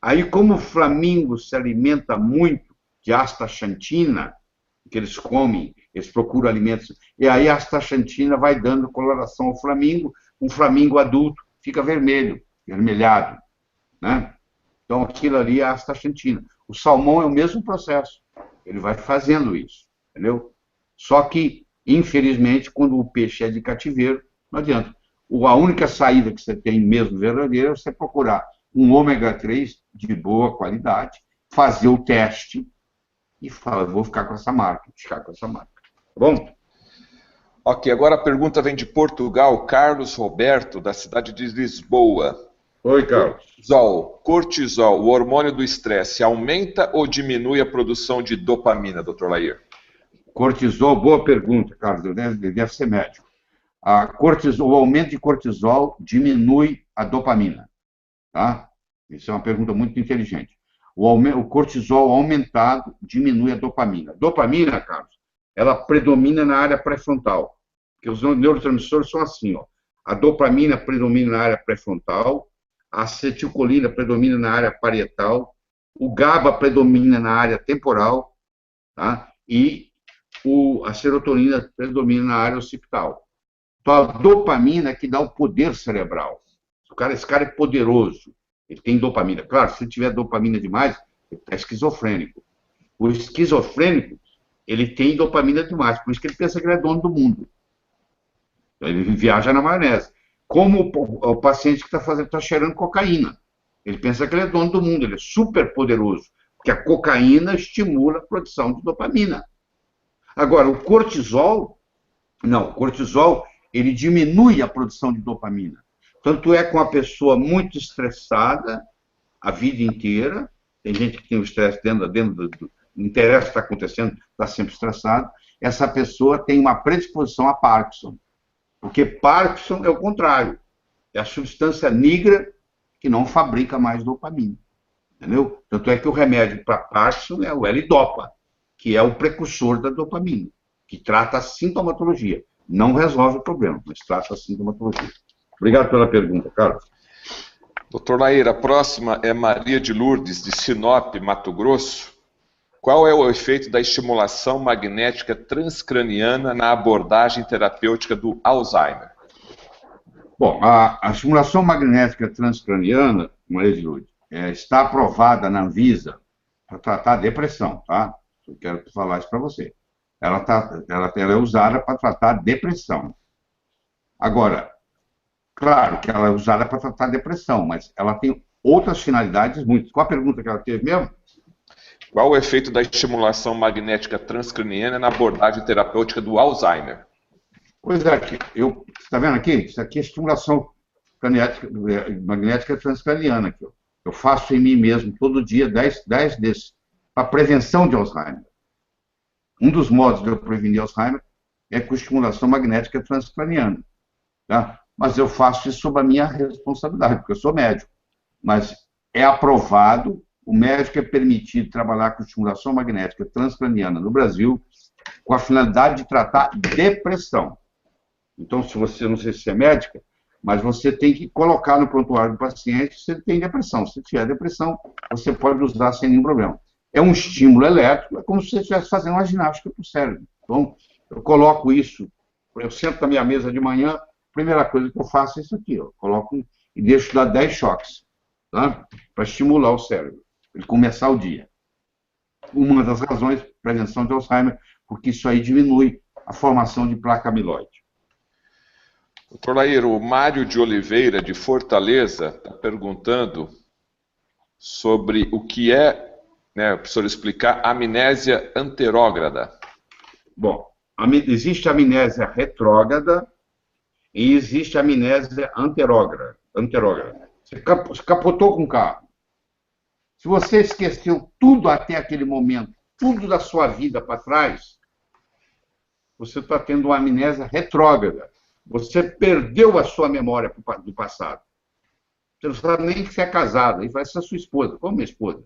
Aí, como o flamingo se alimenta muito de astaxantina, que eles comem, eles procuram alimentos, e aí a astaxantina vai dando coloração ao flamingo, um flamingo adulto fica vermelho, vermelhado, né? Então, aquilo ali é a astaxantina. O salmão é o mesmo processo, ele vai fazendo isso, entendeu? Só que, infelizmente, quando o peixe é de cativeiro, não adianta. A única saída que você tem mesmo verdadeira é você procurar um ômega 3 de boa qualidade, fazer o teste e falar, vou ficar com essa marca, ficar com essa marca. Tá bom? Ok, agora a pergunta vem de Portugal, Carlos Roberto, da cidade de Lisboa. Oi, Carlos. Cortisol, o hormônio do estresse, aumenta ou diminui a produção de dopamina, Dr. Lair? Cortisol, boa pergunta, Carlos, deve ser médico. O aumento de cortisol diminui a dopamina, tá? Isso é uma pergunta muito inteligente. O cortisol aumentado diminui a dopamina. Dopamina, Carlos, ela predomina na área pré-frontal, porque os neurotransmissores são assim, ó. A dopamina predomina na área pré-frontal, a acetilcolina predomina na área parietal, o GABA predomina na área temporal, tá? E a serotonina predomina na área occipital. Então, a dopamina é que dá o poder cerebral. Esse cara é poderoso, ele tem dopamina. Claro, se tiver dopamina demais, ele está esquizofrênico. O esquizofrênico, ele tem dopamina demais, por isso que ele pensa que ele é dono do mundo. Então, ele viaja na maionese. Como o paciente que está cheirando cocaína. Ele pensa que ele é dono do mundo, ele é super poderoso, porque a cocaína estimula a produção de dopamina. Agora, o cortisol, ele diminui a produção de dopamina. Tanto é com a pessoa muito estressada a vida inteira, tem gente que tem o estresse dentro do não interessa o que está acontecendo, está sempre estressado, essa pessoa tem uma predisposição a Parkinson. Porque Parkinson é o contrário. É a substância negra que não fabrica mais dopamina. Entendeu? Tanto é que o remédio para Parkinson é o L-Dopa, que é o precursor da dopamina, que trata a sintomatologia. Não resolve o problema, mas trata a sintomatologia. Obrigado pela pergunta, Carlos. Dr. Lair, a próxima é Maria de Lourdes, de Sinop, Mato Grosso. Qual é o efeito da estimulação magnética transcraniana na abordagem terapêutica do Alzheimer? Bom, a estimulação magnética transcraniana, Maria de Lourdes, está aprovada na Anvisa para tratar a depressão, tá? Eu quero falar isso para você. Ela é usada para tratar a depressão. Agora, claro que ela é usada para tratar a depressão, mas ela tem outras finalidades muito. Qual a pergunta que ela teve mesmo? Qual o efeito da estimulação magnética transcraniana na abordagem terapêutica do Alzheimer? Pois é, você está vendo aqui? Isso aqui é estimulação magnética transcraniana. Aqui, eu faço em mim mesmo todo dia 10 desses para prevenção de Alzheimer. Um dos modos de eu prevenir Alzheimer é com estimulação magnética transcraniana. Tá? Mas eu faço isso sob a minha responsabilidade, porque eu sou médico. Mas é aprovado, o médico é permitido trabalhar com estimulação magnética transcraniana no Brasil com a finalidade de tratar depressão. Então, se você, não sei se você é médica, mas você tem que colocar no prontuário do paciente se ele tem depressão. Se tiver depressão, você pode usar sem nenhum problema. É um estímulo elétrico, é como se você estivesse fazendo uma ginástica para o cérebro. Então, eu coloco isso, eu sento na minha mesa de manhã, a primeira coisa que eu faço é isso aqui, eu coloco e deixo dar 10 choques, tá? Para estimular o cérebro, para ele começar o dia. Uma das razões, prevenção de Alzheimer, porque isso aí diminui a formação de placa amiloide. Doutor Lair, o Mário de Oliveira, de Fortaleza, está perguntando sobre o que é, né, para o senhor explicar, amnésia anterógrada. Bom, existe amnésia retrógrada e existe amnésia anterógrada. Você capotou com o carro. Se você esqueceu tudo até aquele momento, tudo da sua vida para trás, você está tendo uma amnésia retrógrada. Você perdeu a sua memória do passado. Você não sabe nem que você é casado. Aí vai ser a sua esposa. Como minha esposa?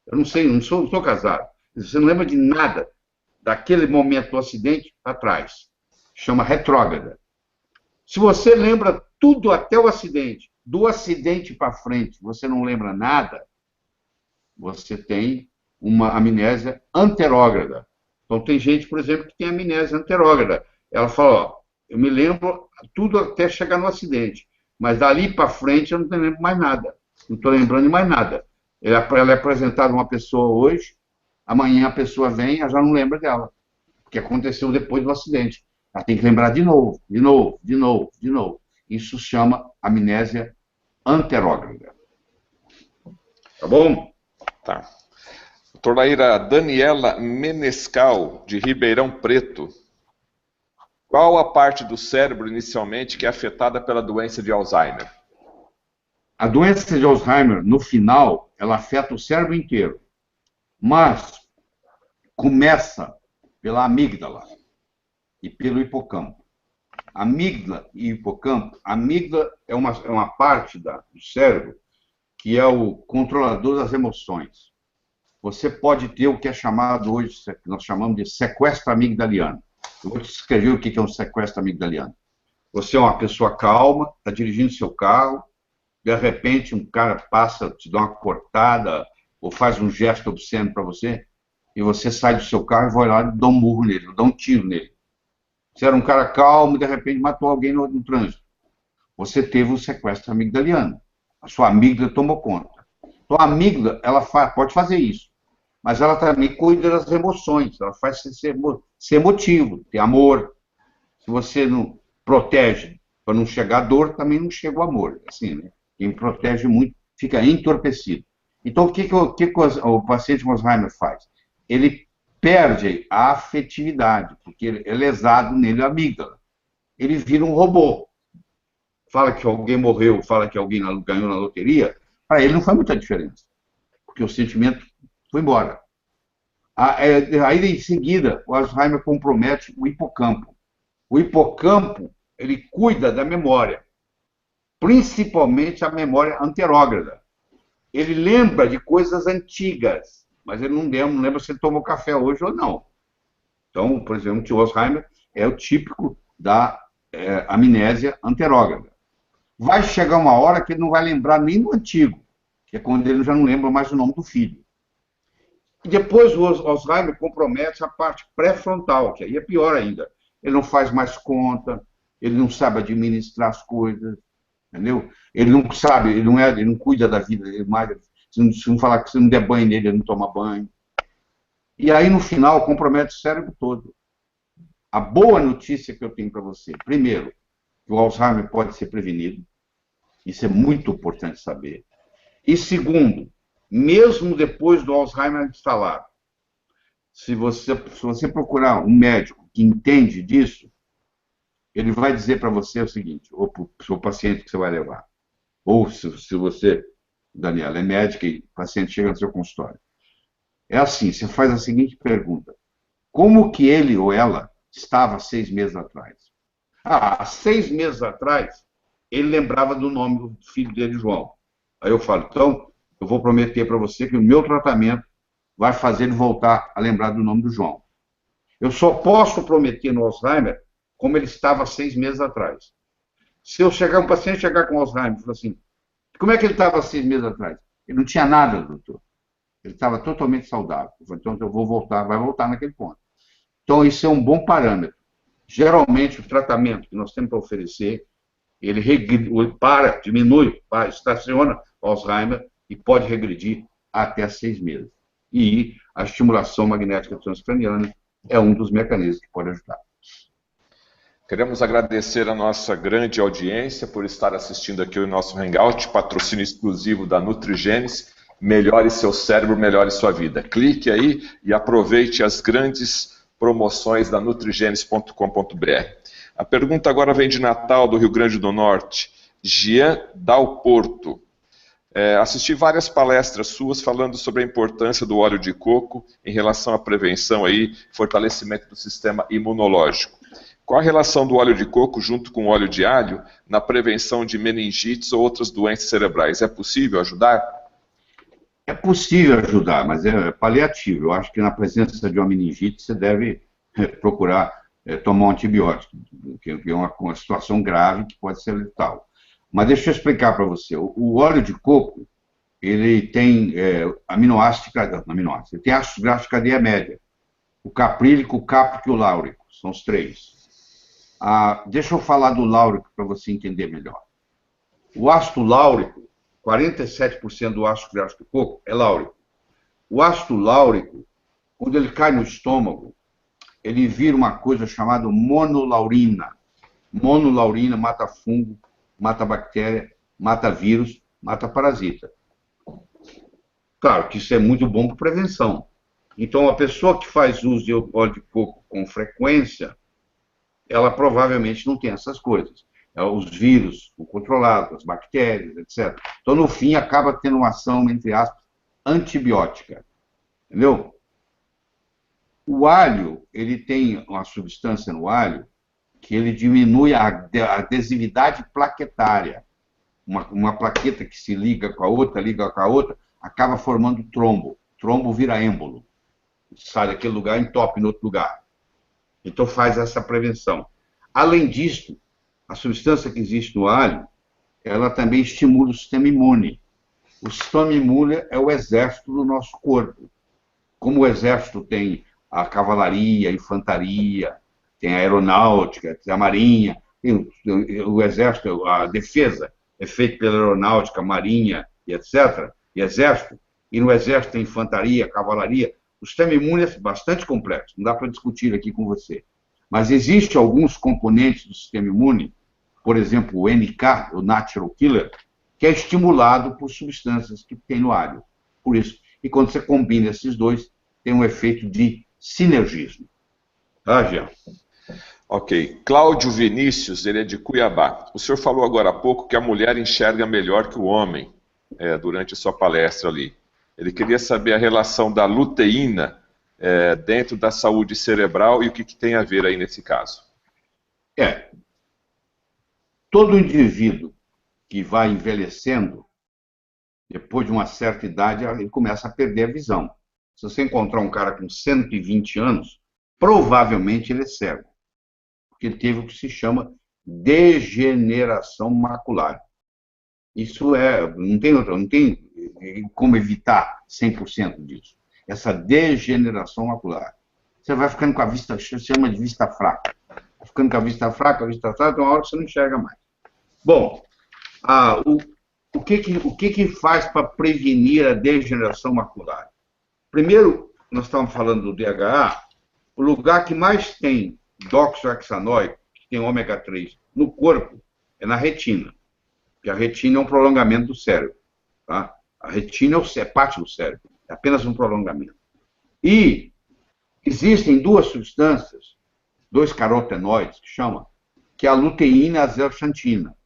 Eu não sei, não sou casado. Você não lembra de nada daquele momento do acidente atrás. Chama retrógrada. Se você lembra tudo até o acidente, do acidente para frente, você não lembra nada, você tem uma amnésia anterógrada. Então, tem gente, por exemplo, que tem amnésia anterógrada. Ela fala, ó, eu me lembro tudo até chegar no acidente, mas dali para frente eu não lembro mais nada. Não estou lembrando de mais nada. Ela é apresentada uma pessoa hoje, amanhã a pessoa vem, ela já não lembra dela, porque aconteceu depois do acidente. Ela tem que lembrar de novo. Isso se chama amnésia anterógrada. Tá bom? Tá. Doutora Daniela Menescal, de Ribeirão Preto. Qual a parte do cérebro, inicialmente, que é afetada pela doença de Alzheimer? A doença de Alzheimer, no final, ela afeta o cérebro inteiro. Mas começa pela amígdala e pelo hipocampo. Amígdala e hipocampo. A amígdala é uma parte do cérebro que é o controlador das emoções. Você pode ter o que é chamado hoje, que nós chamamos de sequestro amigdaliano. Eu vou te escrever o que é um sequestro amigdaliano. Você é uma pessoa calma, está dirigindo seu carro, de repente um cara passa, te dá uma cortada, ou faz um gesto obsceno para você, e você sai do seu carro e vai lá e dá um murro nele, dá um tiro nele. Você era um cara calmo e de repente matou alguém no trânsito. Você teve um sequestro amigdaliano. A sua amígdala tomou conta. Então a amígdala, ela pode fazer isso, mas ela também cuida das emoções, ela faz você ser emotivo, ter amor. Se você não protege para não chegar a dor, também não chega o amor. Assim, né? Quem protege muito fica entorpecido. Então o que o paciente com Alzheimer faz? Ele perde a afetividade, porque é lesado nele a amígdala. Ele vira um robô. Fala que alguém morreu, fala que alguém ganhou na loteria, para ele não faz muita diferença, porque o sentimento foi embora. Aí, em seguida, o Alzheimer compromete o hipocampo. O hipocampo, ele cuida da memória, principalmente a memória anterógrada. Ele lembra de coisas antigas, mas ele não lembra se ele tomou café hoje ou não. Então, por exemplo, o Alzheimer é o típico da amnésia anterógrada. Vai chegar uma hora que ele não vai lembrar nem do antigo, que é quando ele já não lembra mais o nome do filho. E depois o Alzheimer compromete a parte pré-frontal, que aí é pior ainda. Ele não faz mais conta, ele não sabe administrar as coisas, entendeu? Ele não sabe, ele não cuida da vida dele mais. Se não falar que se não der banho nele, ele não toma banho. E aí, no final, compromete o cérebro todo. A boa notícia que eu tenho para você, primeiro, que o Alzheimer pode ser prevenido. Isso é muito importante saber. E segundo, mesmo depois do Alzheimer instalado, se você procurar um médico que entende disso, ele vai dizer para você o seguinte, ou para o seu paciente que você vai levar, ou se você, Daniela, é médica e o paciente chega no seu consultório. É assim, você faz a seguinte pergunta: como que ele ou ela estava 6 meses atrás? Há 6 meses atrás, ele lembrava do nome do filho dele, João. Aí eu falo, então, eu vou prometer para você que o meu tratamento vai fazer ele voltar a lembrar do nome do João. Eu só posso prometer no Alzheimer como ele estava 6 meses atrás. Se um paciente chegar com Alzheimer e falar assim, como é que ele estava 6 meses atrás? Ele não tinha nada, doutor. Ele estava totalmente saudável. Então, eu vou voltar, vai voltar naquele ponto. Então, isso é um bom parâmetro. Geralmente, o tratamento que nós temos para oferecer, ele diminui, estaciona o Alzheimer e pode regredir até 6 meses. E a estimulação magnética transcraniana é um dos mecanismos que pode ajudar. Queremos agradecer a nossa grande audiência por estar assistindo aqui o nosso Hangout, patrocínio exclusivo da Nutrigenes. Melhore seu cérebro, melhore sua vida. Clique aí e aproveite as grandes promoções da nutrigenes.com.br. A pergunta agora vem de Natal, do Rio Grande do Norte. Jean Dal Porto. Assisti várias palestras suas falando sobre a importância do óleo de coco em relação à prevenção e fortalecimento do sistema imunológico. Qual a relação do óleo de coco junto com o óleo de alho na prevenção de meningites ou outras doenças cerebrais? É possível ajudar? É possível ajudar, mas é paliativo. Eu acho que na presença de uma meningite você deve procurar tomar um antibiótico, que é uma situação grave que pode ser letal. Mas deixa eu explicar para você. O óleo de coco, ele tem aminoácidos, ele tem ácidos graxos de cadeia média. O caprílico, o cáprico e o láurico, são os 3. Deixa eu falar do láurico para você entender melhor. O ácido láurico, 47% do ácido graxo do coco é láurico. O ácido láurico, quando ele cai no estômago, ele vira uma coisa chamada monolaurina. Monolaurina mata fungo mata bactéria, mata vírus, mata parasita. Claro que isso é muito bom para prevenção. Então, a pessoa que faz uso de óleo de coco com frequência, ela provavelmente não tem essas coisas. Os vírus controlados, as bactérias, etc. Então, no fim, acaba tendo uma ação, entre aspas, antibiótica. Entendeu? O alho, ele tem uma substância no alho que ele diminui a adesividade plaquetária. Uma plaqueta que se liga com a outra, acaba formando trombo. Trombo vira êmbolo. Sai daquele lugar e entope em outro lugar. Então faz essa prevenção. Além disso, a substância que existe no alho, ela também estimula o sistema imune. O sistema imune é o exército do nosso corpo. Como o exército tem a cavalaria, a infantaria, tem a aeronáutica, tem a marinha, tem o exército, a defesa é feita pela aeronáutica, marinha e etc., e exército, e no exército tem infantaria, cavalaria. O sistema imune é bastante complexo, não dá para discutir aqui com você. Mas existem alguns componentes do sistema imune, por exemplo, o NK, o Natural Killer, que é estimulado por substâncias que tem no alho. Por isso, e quando você combina esses dois, tem um efeito de sinergismo. Tá, Jean? Ok. Cláudio Vinícius, ele é de Cuiabá. O senhor falou agora há pouco que a mulher enxerga melhor que o homem, durante a sua palestra ali. Ele queria saber a relação da luteína dentro da saúde cerebral e o que tem a ver aí nesse caso. Todo indivíduo que vai envelhecendo, depois de uma certa idade, ele começa a perder a visão. Se você encontrar um cara com 120 anos, provavelmente ele é cego. Porque ele teve o que se chama degeneração macular. Isso não tem como evitar 100% disso. Essa degeneração macular. Você vai ficando com a vista, chama de vista fraca. Vai ficando com a vista fraca, tem uma hora que você não enxerga mais. Bom, o que faz para prevenir a degeneração macular? Primeiro, nós estamos falando do DHA, o lugar que mais tem doxohexanoico, que tem ômega 3, no corpo, é na retina. Porque a retina é um prolongamento do cérebro. Tá? A retina é parte do cérebro, é apenas um prolongamento. E existem duas substâncias, dois carotenoides, que é a luteína e a zeaxantina,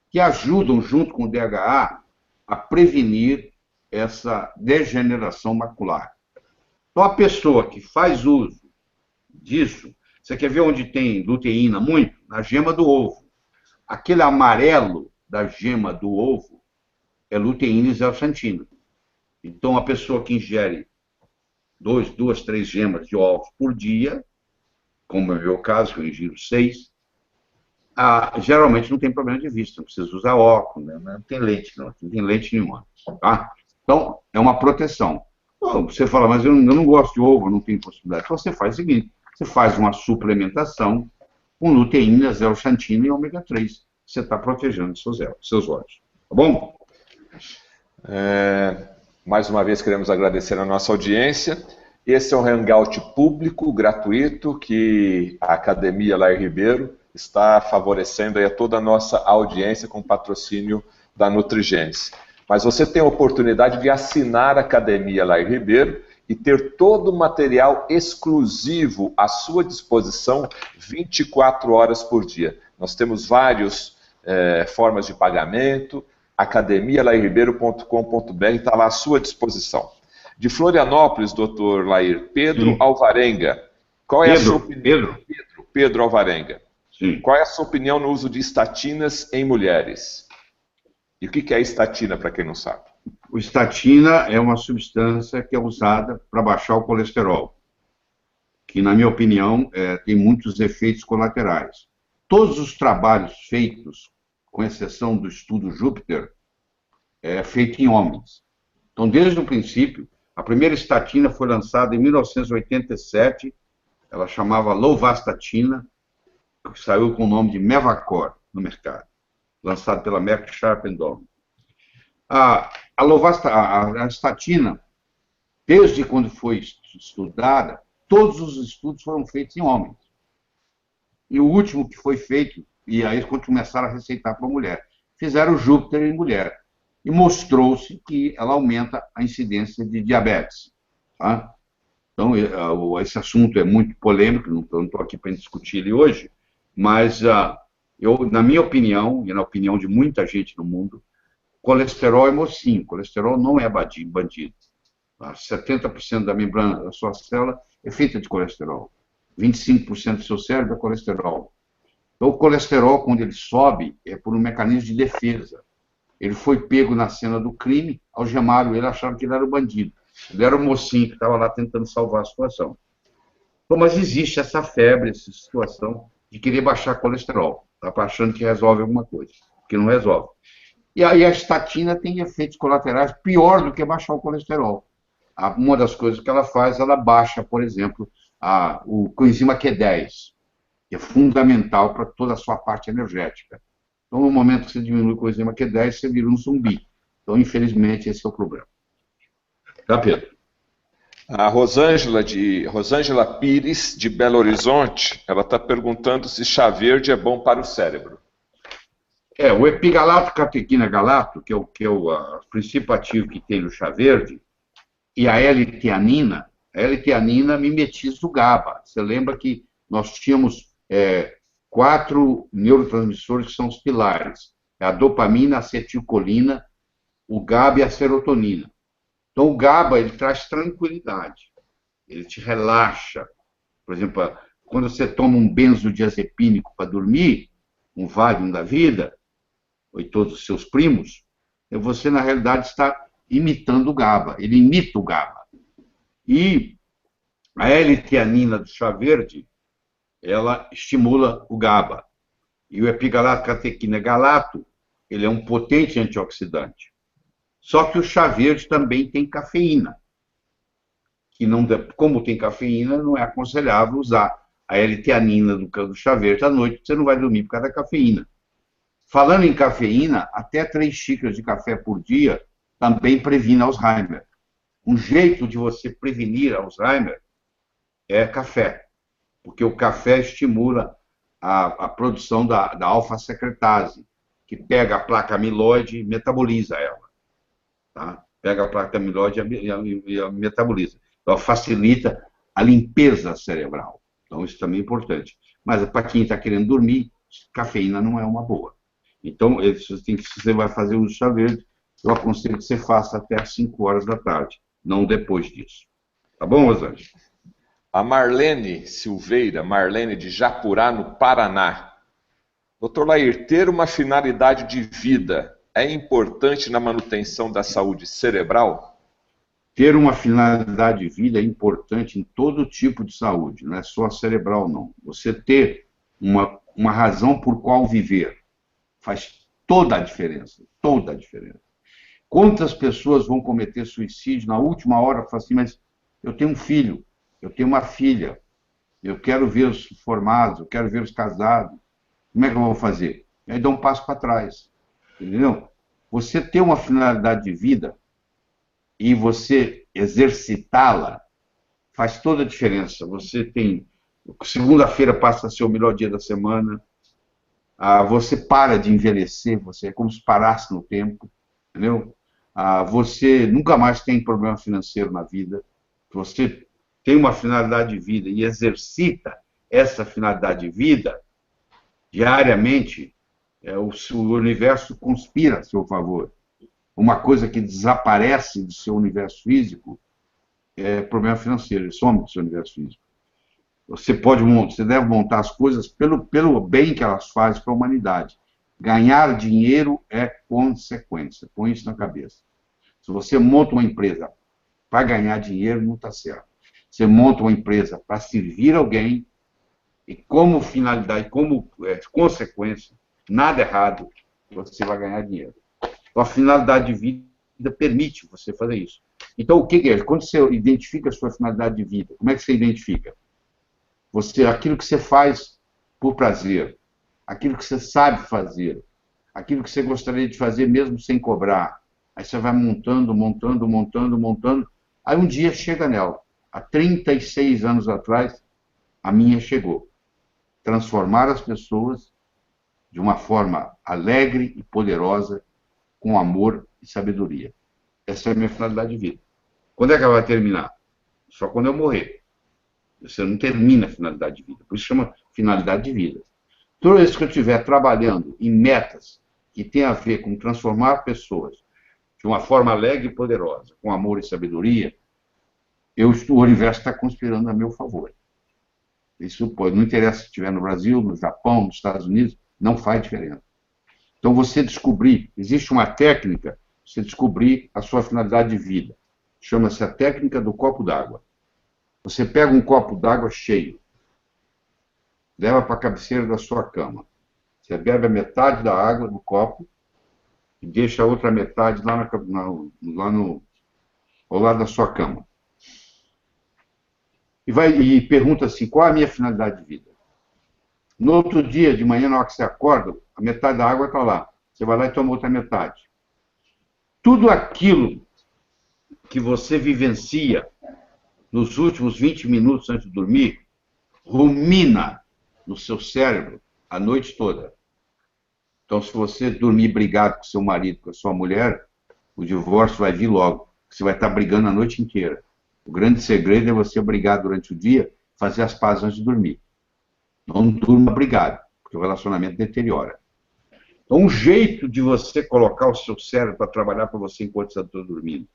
que ajudam, junto com o DHA, a prevenir essa degeneração macular. Então, a pessoa que faz uso disso, você quer ver onde tem luteína muito? Na gema do ovo. Aquele amarelo da gema do ovo é luteína e zeaxantina. Então, a pessoa que ingere 2, 3 gemas de ovos por dia, como é o meu caso, que eu ingiro 6, geralmente não tem problema de vista, não precisa usar óculos, né? Não tem lente, não tem lente nenhuma. Tá? Então, é uma proteção. Então, você fala, mas eu não gosto de ovo, não tenho possibilidade. Então, você faz o seguinte, você faz uma suplementação com luteína, zeaxantina e ômega 3. Você está protegendo seus olhos. Tá bom? Mais uma vez queremos agradecer a nossa audiência. Esse é um hangout público, gratuito, que a Academia Lair Ribeiro está favorecendo aí a toda a nossa audiência com patrocínio da Nutrigênese. Mas você tem a oportunidade de assinar a Academia Lair Ribeiro e ter todo o material exclusivo à sua disposição 24 horas por dia. Nós temos várias formas de pagamento, academialairribeiro.com.br está lá à sua disposição. De Florianópolis, doutor Lair, Pedro Alvarenga. Qual é a sua opinião? Pedro Alvarenga. Sim. Qual é a sua opinião no uso de estatinas em mulheres? E o que é estatina, para quem não sabe? O estatina é uma substância que é usada para baixar o colesterol, que, na minha opinião, tem muitos efeitos colaterais. Todos os trabalhos feitos, com exceção do estudo Júpiter, é feito em homens. Então, desde o princípio, a primeira estatina foi lançada em 1987, ela chamava Lovastatina, que saiu com o nome de Mevacor no mercado, lançado pela Merck Sharp & Dohme. A estatina, desde quando foi estudada, todos os estudos foram feitos em homens. E o último que foi feito E aí quando começaram a receitar para mulher. Fizeram o Júpiter em mulher. E mostrou-se que ela aumenta a incidência de diabetes. Tá? Então, esse assunto é muito polêmico, não estou aqui para discutir ele hoje, mas na minha opinião, e na opinião de muita gente no mundo, colesterol é mocinho, colesterol não é bandido. 70% da membrana da sua célula é feita de colesterol. 25% do seu cérebro é colesterol. Então, o colesterol, quando ele sobe, é por um mecanismo de defesa. Ele foi pego na cena do crime, algemaram ele, acharam que ele era o bandido. Ele era o mocinho que estava lá tentando salvar a situação. Então, mas existe essa febre, essa situação de querer baixar colesterol. Está achando que resolve alguma coisa, que não resolve. E aí a estatina tem efeitos colaterais pior do que baixar o colesterol. Uma das coisas que ela faz, ela baixa, por exemplo, o coenzima Q10, que é fundamental para toda a sua parte energética. Então, no momento que você diminui o coenzima Q10, você vira um zumbi. Então, infelizmente, esse é o problema. Tá, Pedro? A Rosângela Pires, de Belo Horizonte, ela está perguntando se chá verde é bom para o cérebro. O epigalato catequina galato, que é o princípio ativo que tem no chá verde, e a L-teanina mimetiza o GABA. Você lembra que nós tínhamos 4 neurotransmissores que são os pilares. A dopamina, a acetilcolina, o GABA e a serotonina. Então, o GABA, ele traz tranquilidade. Ele te relaxa. Por exemplo, quando você toma um benzodiazepínico para dormir, um Valium da vida, e todos os seus primos, você, na realidade, está imitando o GABA. Ele imita o GABA. E a L-teanina do chá verde, ela estimula o GABA. E o epigalato catequina galato, ele é um potente antioxidante. Só que o chá verde também tem cafeína. Como tem cafeína, não é aconselhável usar a L-teanina do chá verde à noite, porque você não vai dormir por causa da cafeína. Falando em cafeína, até 3 xícaras de café por dia também previne Alzheimer. Um jeito de você prevenir Alzheimer é café, porque o café estimula a produção da alfa-secretase, que pega a placa amiloide e metaboliza ela. Tá? Pega a placa amiloide e a metaboliza. Então, facilita a limpeza cerebral. Então, isso também é importante. Mas para quem está querendo dormir, cafeína não é uma boa. Então, se você vai fazer o chá verde, eu aconselho que você faça até às 5 horas da tarde, não depois disso. Tá bom, Rosângela? A Marlene Silveira, Marlene de Japurá, no Paraná. Doutor Lair, ter uma finalidade de vida é importante na manutenção da saúde cerebral? Ter uma finalidade de vida é importante em todo tipo de saúde, não é só cerebral, não. Você ter uma razão por qual viver faz toda a diferença, toda a diferença. Quantas pessoas vão cometer suicídio na última hora, falam assim, mas eu tenho um filho, eu tenho uma filha, eu quero ver-os formados, eu quero ver-os casados, como é que eu vou fazer? E aí dá um passo para trás, entendeu? Você ter uma finalidade de vida e você exercitá-la faz toda a diferença. Você tem, segunda-feira passa a ser o melhor dia da semana, você para de envelhecer, você é como se parasse no tempo, entendeu? Você nunca mais tem problema financeiro na vida, você tem uma finalidade de vida e exercita essa finalidade de vida diariamente, o universo conspira a seu favor. Uma coisa que desaparece do seu universo físico é problema financeiro, ele some do seu universo físico. Você deve montar as coisas pelo bem que elas fazem para a humanidade. Ganhar dinheiro é consequência, põe isso na cabeça. Se você monta uma empresa para ganhar dinheiro, não está certo. Você monta uma empresa para servir alguém e como finalidade, como consequência, nada errado, você vai ganhar dinheiro. Então, a finalidade de vida permite você fazer isso. Então, o que é? Quando você identifica a sua finalidade de vida, como é que você identifica? Aquilo que você faz por prazer, aquilo que você sabe fazer, aquilo que você gostaria de fazer mesmo sem cobrar. Aí você vai montando. Aí um dia chega nela. Há 36 anos atrás, a minha chegou. Transformar as pessoas de uma forma alegre e poderosa, com amor e sabedoria. Essa é a minha finalidade de vida. Quando é que ela vai terminar? Só quando eu morrer. Você não termina a finalidade de vida. Por isso chama finalidade de vida. Toda vez que eu estiver trabalhando em metas que têm a ver com transformar pessoas de uma forma alegre e poderosa, com amor e sabedoria, o universo está conspirando a meu favor. Isso pode, não interessa se estiver no Brasil, no Japão, nos Estados Unidos, não faz diferença. Então, você descobrir, existe uma técnica, você descobrir a sua finalidade de vida. Chama-se a técnica do copo d'água. Você pega um copo d'água cheio, leva para a cabeceira da sua cama. Você bebe a metade da água do copo e deixa a outra metade lá, ao lado da sua cama. E pergunta assim, qual é a minha finalidade de vida? No outro dia, de manhã, na hora que você acorda, a metade da água está lá. Você vai lá e toma outra metade. Tudo aquilo que você vivencia nos últimos 20 minutos antes de dormir, rumina no seu cérebro a noite toda. Então, se você dormir brigado com seu marido, com a sua mulher, o divórcio vai vir logo. Você vai estar brigando a noite inteira. O grande segredo é você brigar durante o dia, fazer as pazes antes de dormir. Não durma brigado, porque o relacionamento deteriora. Então, um jeito de você colocar o seu cérebro para trabalhar para você enquanto você está dormindo.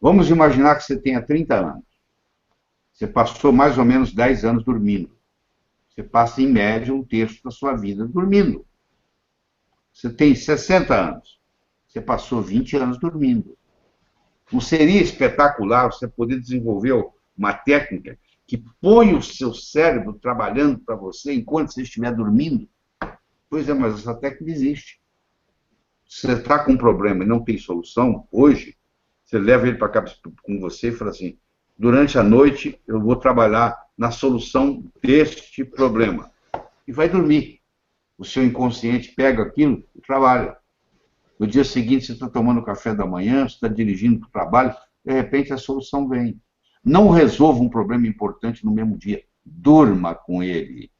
Vamos imaginar que você tenha 30 anos. Você passou mais ou menos 10 anos dormindo. Você passa, em média, um terço da sua vida dormindo. Você tem 60 anos. Você passou 20 anos dormindo. Não seria espetacular você poder desenvolver uma técnica que põe o seu cérebro trabalhando para você enquanto você estiver dormindo? Pois é, mas essa técnica existe. Se você está com um problema e não tem solução, hoje, você leva ele para cá com você e fala assim, durante a noite eu vou trabalhar na solução deste problema. E vai dormir. O seu inconsciente pega aquilo e trabalha. No dia seguinte, você está tomando café da manhã, você está dirigindo para o trabalho, de repente a solução vem. Não resolva um problema importante no mesmo dia. Durma com ele.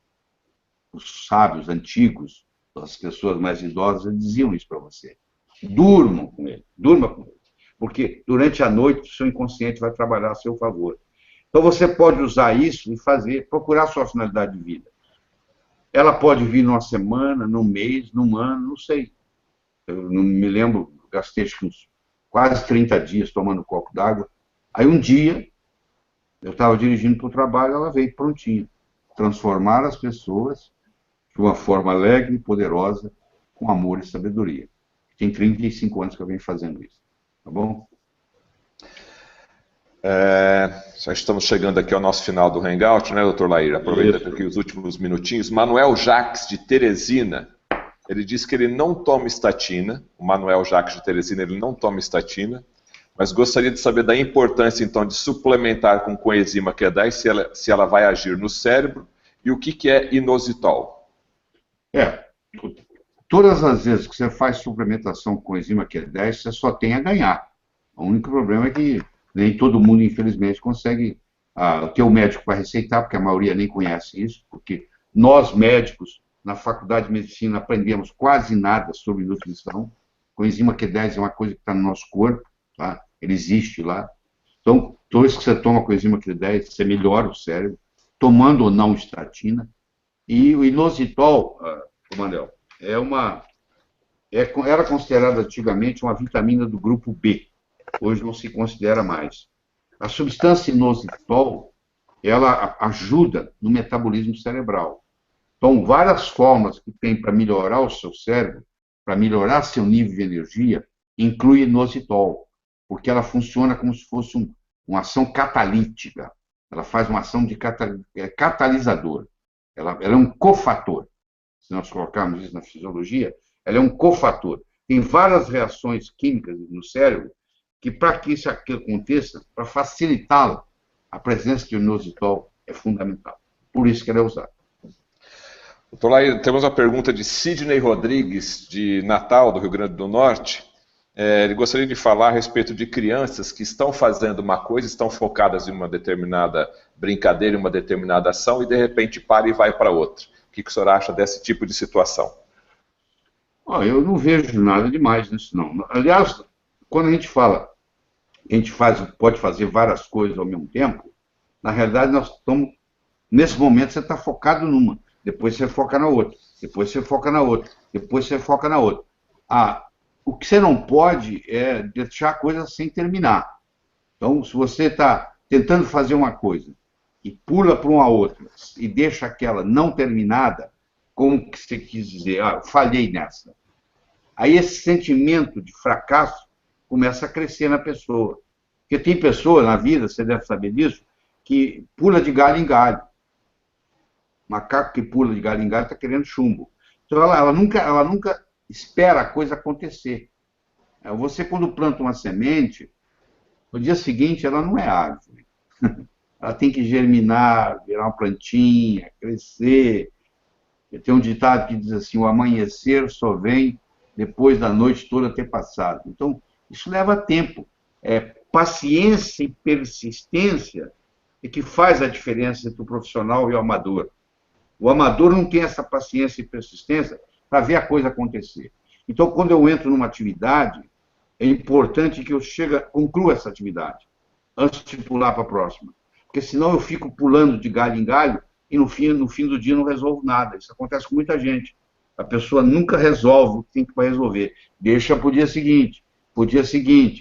Os sábios antigos, as pessoas mais idosas, diziam isso para você. Durma com ele. Durma com ele. Porque durante a noite o seu inconsciente vai trabalhar a seu favor. Então você pode usar isso e procurar a sua finalidade de vida. Ela pode vir numa semana, num mês, num ano, não sei. Eu não me lembro, gastei uns quase 30 dias tomando um copo d'água. Aí um dia, eu estava dirigindo para o trabalho, ela veio prontinha. Transformar as pessoas de uma forma alegre e poderosa, com amor e sabedoria. Tem 35 anos que eu venho fazendo isso. Tá bom? Já estamos chegando aqui ao nosso final do Hangout, né, doutor Lair? Aproveita aqui os últimos minutinhos. Manuel Jacques, de Teresina, ele diz que ele não toma estatina. O Manuel Jacques, de Teresina, ele não toma estatina, mas gostaria de saber da importância, então, de suplementar com coenzima Q10, se ela vai agir no cérebro, e o que é inositol? Todas as vezes que você faz suplementação com coenzima Q10, você só tem a ganhar. O único problema é que nem todo mundo, infelizmente, consegue ter o médico para receitar, porque a maioria nem conhece isso, porque nós, médicos, na faculdade de medicina, aprendemos quase nada sobre nutrição. Coenzima Q10 é uma coisa que está no nosso corpo, tá? Ele existe lá. Então, toda vez que você toma coenzima Q10, você melhora o cérebro, tomando ou não estatina. E o inositol, Manel, era considerada antigamente uma vitamina do grupo B. Hoje não se considera mais. A substância inositol, ela ajuda no metabolismo cerebral. Então, várias formas que tem para melhorar o seu cérebro, para melhorar seu nível de energia, inclui inositol, porque ela funciona como se fosse uma ação catalítica. Ela faz uma ação de catalisador. Ela é um cofator. Se nós colocarmos isso na fisiologia, ela é um cofator. Tem várias reações químicas no cérebro que, para que isso aqui aconteça, para facilitá-la, a presença de inositol é fundamental. Por isso que ela é usada. Doutor Lair, temos uma pergunta de Sidney Rodrigues, de Natal, do Rio Grande do Norte. Ele gostaria de falar a respeito de crianças que estão fazendo uma coisa, estão focadas em uma determinada brincadeira, em uma determinada ação, e de repente para e vai para outra. O que o senhor acha desse tipo de situação? Ó, eu não vejo nada demais nisso, não. Aliás, quando a gente fala que a gente pode fazer várias coisas ao mesmo tempo, na realidade nós estamos, nesse momento você está focado numa, depois você foca na outra, depois você foca na outra, depois você foca na outra. Ah, o que você não pode é deixar a coisa sem terminar. Então, se você está tentando fazer uma coisa e pula para uma outra e deixa aquela não terminada, como que você quis dizer, ah, eu falhei nessa. Aí esse sentimento de fracasso começa a crescer na pessoa. Porque tem pessoa na vida, você deve saber disso, que pula de galho em galho. Macaco que pula de galho em galho está querendo chumbo. Então ela nunca espera a coisa acontecer. Você, quando planta uma semente, no dia seguinte ela não é árvore. Ela tem que germinar, virar uma plantinha, crescer. Tem um ditado que diz assim, o amanhecer só vem depois da noite toda ter passado. Então, isso leva tempo. Paciência e persistência é que faz a diferença entre o profissional e o amador. O amador não tem essa paciência e persistência para ver a coisa acontecer. Então, quando eu entro numa atividade, é importante que eu conclua essa atividade, antes de pular para a próxima. Porque senão eu fico pulando de galho em galho e no fim do dia não resolvo nada. Isso acontece com muita gente. A pessoa nunca resolve o que tem que resolver. Deixa para o dia seguinte,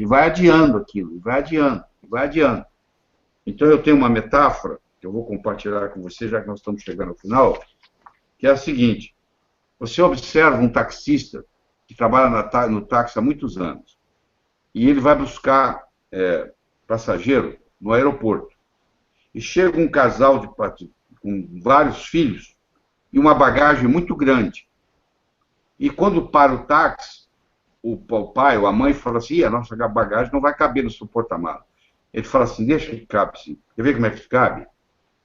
vai adiando aquilo, vai adiando, vai adiando. Então eu tenho uma metáfora, que eu vou compartilhar com você, já que nós estamos chegando ao final, que é a seguinte: você observa um taxista que trabalha no táxi há muitos anos, e ele vai buscar passageiro no aeroporto. E chega um casal com vários filhos e uma bagagem muito grande. E quando para o táxi, o pai ou a mãe fala assim, a nossa bagagem não vai caber no seu porta-malas. Ele fala assim, deixa que cabe, sim. Quer ver como é que cabe?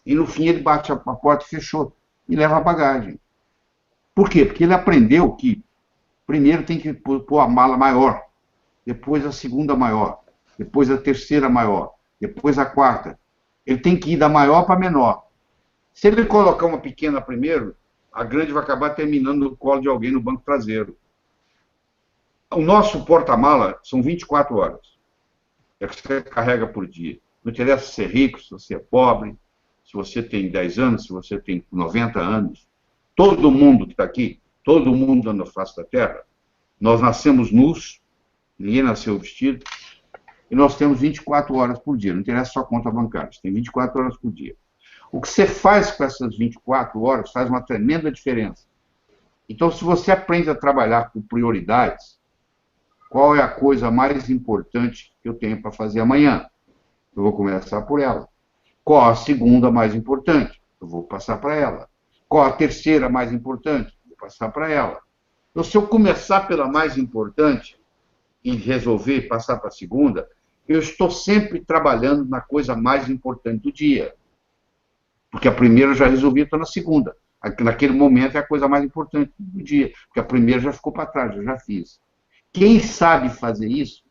E no fim ele bate a porta e fechou. E leva a bagagem. Por quê? Porque ele aprendeu que primeiro tem que pôr a mala maior, depois a segunda maior, depois a terceira maior, depois a quarta. Ele tem que ir da maior para a menor. Se ele colocar uma pequena primeiro, a grande vai acabar terminando no colo de alguém no banco traseiro. O nosso porta-mala são 24 horas. É o que você carrega por dia. Não interessa se você é rico, se você é pobre, se você tem 10 anos, se você tem 90 anos. Todo mundo que está aqui, todo mundo na face da Terra, nós nascemos nus, ninguém nasceu vestido, e nós temos 24 horas por dia. Não interessa só a conta bancária, você tem 24 horas por dia. O que você faz com essas 24 horas faz uma tremenda diferença. Então, se você aprende a trabalhar com prioridades, qual é a coisa mais importante que eu tenho para fazer amanhã? Eu vou começar por ela. Qual a segunda mais importante? Eu vou passar para ela. Qual a terceira mais importante? Eu vou passar para ela. Então, se eu começar pela mais importante e resolver passar para a segunda, eu estou sempre trabalhando na coisa mais importante do dia. Porque a primeira eu já resolvi, estou na segunda. Naquele momento é a coisa mais importante do dia. Porque a primeira já ficou para trás, eu já fiz. Quem sabe fazer isso,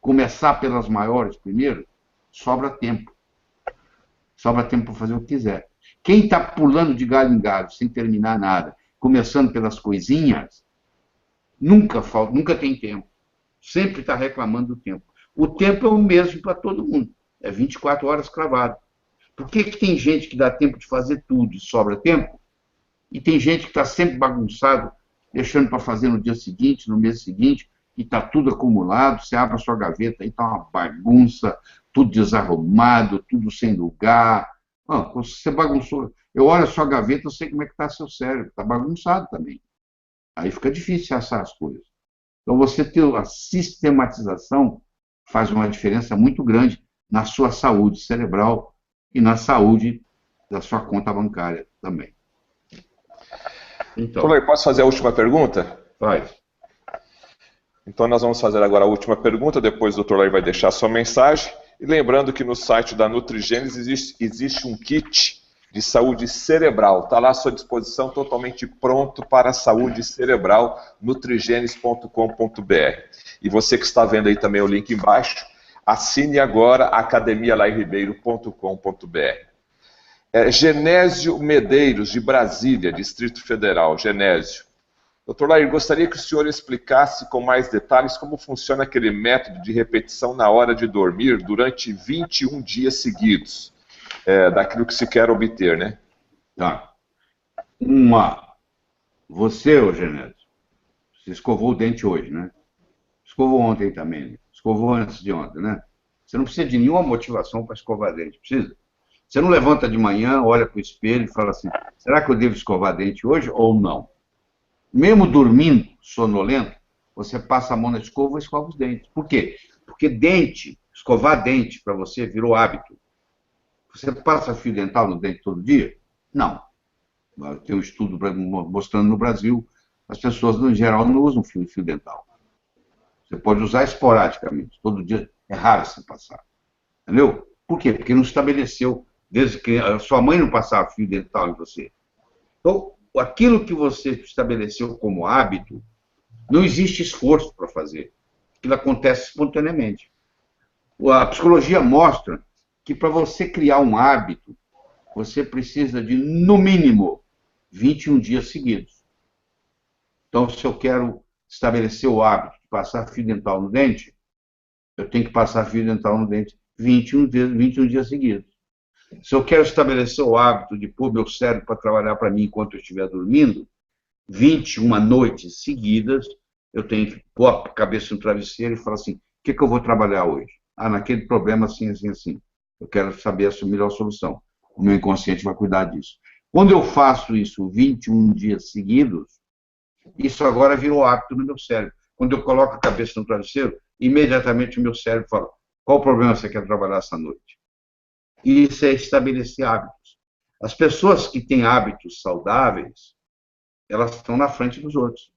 começar pelas maiores primeiro, sobra tempo. Sobra tempo para fazer o que quiser. Quem está pulando de galho em galho, sem terminar nada, começando pelas coisinhas, nunca tem tempo. Sempre está reclamando do tempo. O tempo é o mesmo para todo mundo. É 24 horas cravado. Por que tem gente que dá tempo de fazer tudo e sobra tempo? E tem gente que está sempre bagunçado, deixando para fazer no dia seguinte, no mês seguinte, e está tudo acumulado, você abre a sua gaveta e está uma bagunça, tudo desarrumado, tudo sem lugar. Você bagunçou. Eu olho a sua gaveta, eu sei como é que está seu cérebro, está bagunçado também. Aí fica difícil assar as coisas. Então, você ter a sistematização faz uma diferença muito grande na sua saúde cerebral e na saúde da sua conta bancária também. Então, posso fazer a última pergunta? Faz. Então nós vamos fazer agora a última pergunta, depois o Dr. Lair vai deixar a sua mensagem. E lembrando que no site da Nutrigênese existe um kit de saúde cerebral. Está lá à sua disposição, totalmente pronto para a saúde cerebral, nutrigenes.com.br. E você que está vendo aí também o link embaixo, assine agora academialairribeiro.com.br. Genésio Medeiros, de Brasília, Distrito Federal. Genésio. Doutor Lair, gostaria que o senhor explicasse com mais detalhes como funciona aquele método de repetição na hora de dormir durante 21 dias seguidos, daquilo que se quer obter, né? Tá. Você, ô Genésio, você escovou o dente hoje, né? Escovou ontem também, né? Escovou antes de ontem, né? Você não precisa de nenhuma motivação para escovar dente, precisa? Você não levanta de manhã, olha para o espelho e fala assim, será que eu devo escovar dente hoje ou não? Mesmo dormindo, sonolento, você passa a mão na escova e escova os dentes. Por quê? Porque escovar dente para você virou hábito. Você passa fio dental no dente todo dia? Não. Tem um estudo mostrando no Brasil, as pessoas, no geral, não usam fio dental. Você pode usar esporadicamente, todo dia. É raro você passar. Entendeu? Por quê? Porque não estabeleceu, desde que a sua mãe não passava fio dental em você. Então, aquilo que você estabeleceu como hábito, não existe esforço para fazer. Aquilo acontece espontaneamente. A psicologia mostra que para você criar um hábito, você precisa de, no mínimo, 21 dias seguidos. Então, se eu quero estabelecer o hábito de passar fio dental no dente, eu tenho que passar fio dental no dente 21 dias seguidos. Se eu quero estabelecer o hábito de pôr meu cérebro para trabalhar para mim enquanto eu estiver dormindo, 21 noites seguidas, eu tenho que pôr a cabeça no travesseiro e falar assim, o que eu vou trabalhar hoje? Naquele problema assim, assim, assim. Eu quero saber a melhor solução. O meu inconsciente vai cuidar disso. Quando eu faço isso 21 dias seguidos, isso agora virou hábito no meu cérebro. Quando eu coloco a cabeça no travesseiro, imediatamente o meu cérebro fala, qual o problema você quer trabalhar essa noite? E isso é estabelecer hábitos. As pessoas que têm hábitos saudáveis, elas estão na frente dos outros.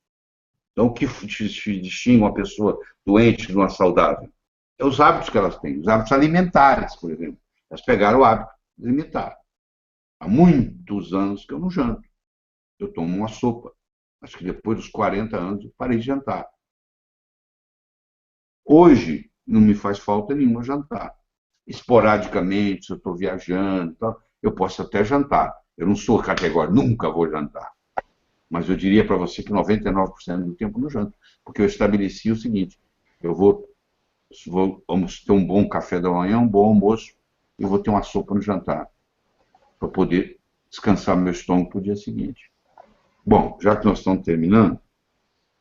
Então, o que distingue uma pessoa doente de uma saudável? É os hábitos que elas têm, os hábitos alimentares, por exemplo. Elas pegaram o hábito alimentar. Há muitos anos que eu não janto. Eu tomo uma sopa. Acho que depois dos 40 anos eu parei de jantar. Hoje, não me faz falta nenhuma jantar. Esporadicamente, se eu estou viajando, eu posso até jantar. Eu não sou categórico, nunca vou jantar. Mas eu diria para você que 99% do tempo eu não janto. Porque eu estabeleci o seguinte, vamos ter um bom café da manhã, um bom almoço, e vou ter uma sopa no jantar, para poder descansar meu estômago para o dia seguinte. Bom, já que nós estamos terminando,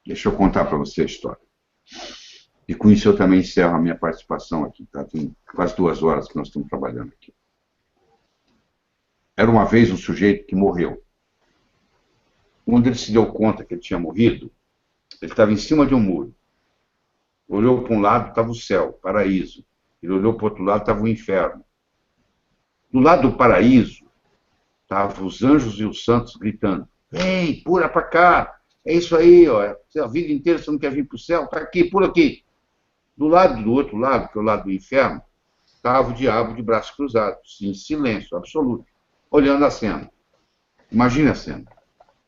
deixa eu contar para você a história. E com isso eu também encerro a minha participação aqui, tá? Tem quase 2 horas que nós estamos trabalhando aqui. Era uma vez um sujeito que morreu. Quando ele se deu conta que ele tinha morrido, ele estava em cima de um muro. Olhou para um lado, estava o céu, paraíso. Ele olhou para o outro lado, estava o inferno. Do lado do paraíso, estavam os anjos e os santos gritando, vem, pula para cá, é isso aí, ó. A vida inteira você não quer vir para o céu, está aqui, pula aqui. Do outro lado, que é o lado do inferno, estava o diabo de braços cruzados, em silêncio absoluto, olhando a cena. Imagina a cena.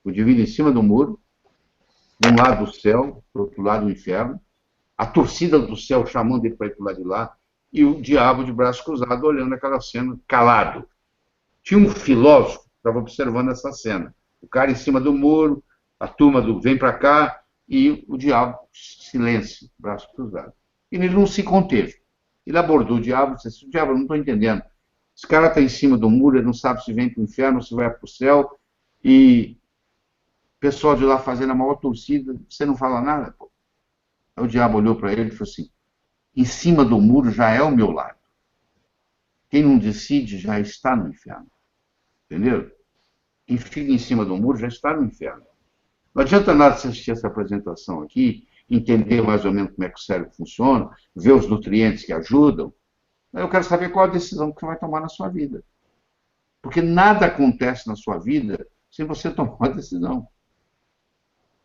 O divino em cima do muro, de um lado o céu, do outro lado o inferno, a torcida do céu chamando ele para ir para o lado de lá, e o diabo de braços cruzados olhando aquela cena, calado. Tinha um filósofo que estava observando essa cena. O cara em cima do muro, a turma do vem para cá, e o diabo, silêncio, braços cruzados. E ele não se conteve. Ele abordou o diabo e disse assim, diabo, eu não estou entendendo. Esse cara está em cima do muro, ele não sabe se vem para o inferno ou se vai para o céu, e o pessoal de lá fazendo a maior torcida, você não fala nada? Pô. Aí o diabo olhou para ele e falou assim, em cima do muro já é o meu lado. Quem não decide já está no inferno. Entendeu? Quem fica em cima do muro já está no inferno. Não adianta nada você assistir essa apresentação aqui, entender mais ou menos como é que o cérebro funciona, ver os nutrientes que ajudam. Eu quero saber qual a decisão que você vai tomar na sua vida. Porque nada acontece na sua vida sem você tomar uma decisão.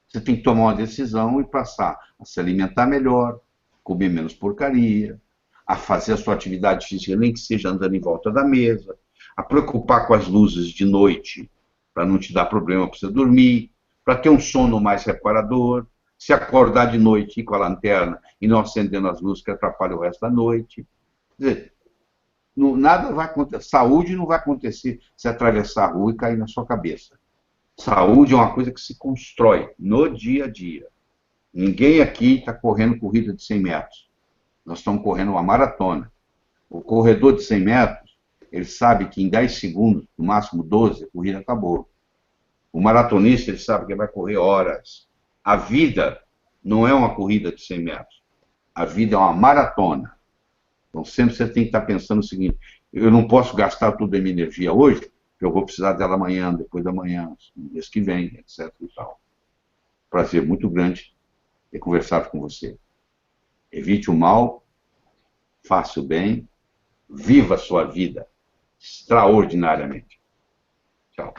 Você tem que tomar uma decisão e passar a se alimentar melhor, comer menos porcaria, a fazer a sua atividade física, nem que seja andando em volta da mesa, a preocupar com as luzes de noite, para não te dar problema para você dormir, para ter um sono mais reparador, se acordar de noite ir com a lanterna e não acendendo as luzes que atrapalham o resto da noite. Quer dizer, nada vai acontecer, saúde não vai acontecer se atravessar a rua e cair na sua cabeça. Saúde é uma coisa que se constrói no dia a dia. Ninguém aqui está correndo corrida de 100 metros. Nós estamos correndo uma maratona. O corredor de 100 metros, ele sabe que em 10 segundos, no máximo 12, a corrida acabou. O maratonista, ele sabe que vai correr horas. A vida não é uma corrida de 100 metros. A vida é uma maratona. Então, sempre você tem que estar pensando o seguinte: eu não posso gastar toda a minha energia hoje, porque eu vou precisar dela amanhã, depois da manhã, no mês que vem, etc. E tal. Prazer muito grande ter conversado com você. Evite o mal, faça o bem, viva a sua vida extraordinariamente. Tchau.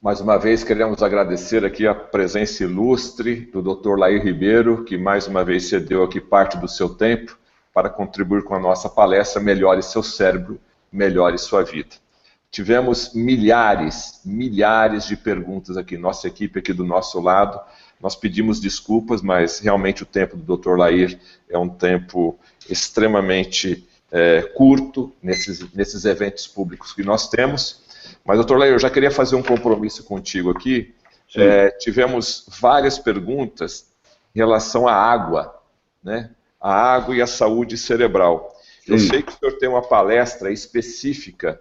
Mais uma vez, queremos agradecer aqui a presença ilustre do Dr. Lair Ribeiro, que mais uma vez cedeu aqui parte do seu tempo para contribuir com a nossa palestra Melhore Seu Cérebro, Melhore Sua Vida. Tivemos milhares de perguntas aqui, nossa equipe aqui do nosso lado. Nós pedimos desculpas, mas realmente o tempo do Dr. Lair é um tempo extremamente curto nesses eventos públicos que nós temos. Mas, doutor Lair, eu já queria fazer um compromisso contigo aqui. Tivemos várias perguntas em relação à água, né? A água e a saúde cerebral. Sim. Eu sei que o senhor tem uma palestra específica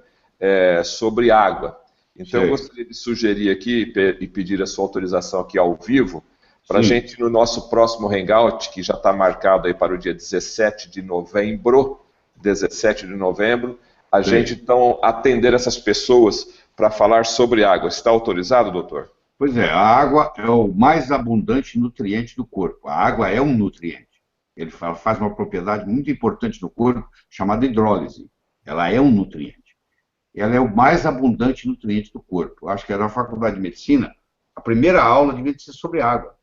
sobre água. Então, eu gostaria de sugerir aqui e pedir a sua autorização aqui ao vivo, para a gente, no nosso próximo Hangout, que já está marcado aí para o dia 17 de novembro, a gente, então, atender essas pessoas para falar sobre água. Está autorizado, doutor? Pois é, a água é o mais abundante nutriente do corpo. A água é um nutriente. Ele faz uma propriedade muito importante no corpo, chamada hidrólise. Ela é um nutriente. Ela é o mais abundante nutriente do corpo. Eu acho que era na faculdade de medicina, a primeira aula devia ser sobre água.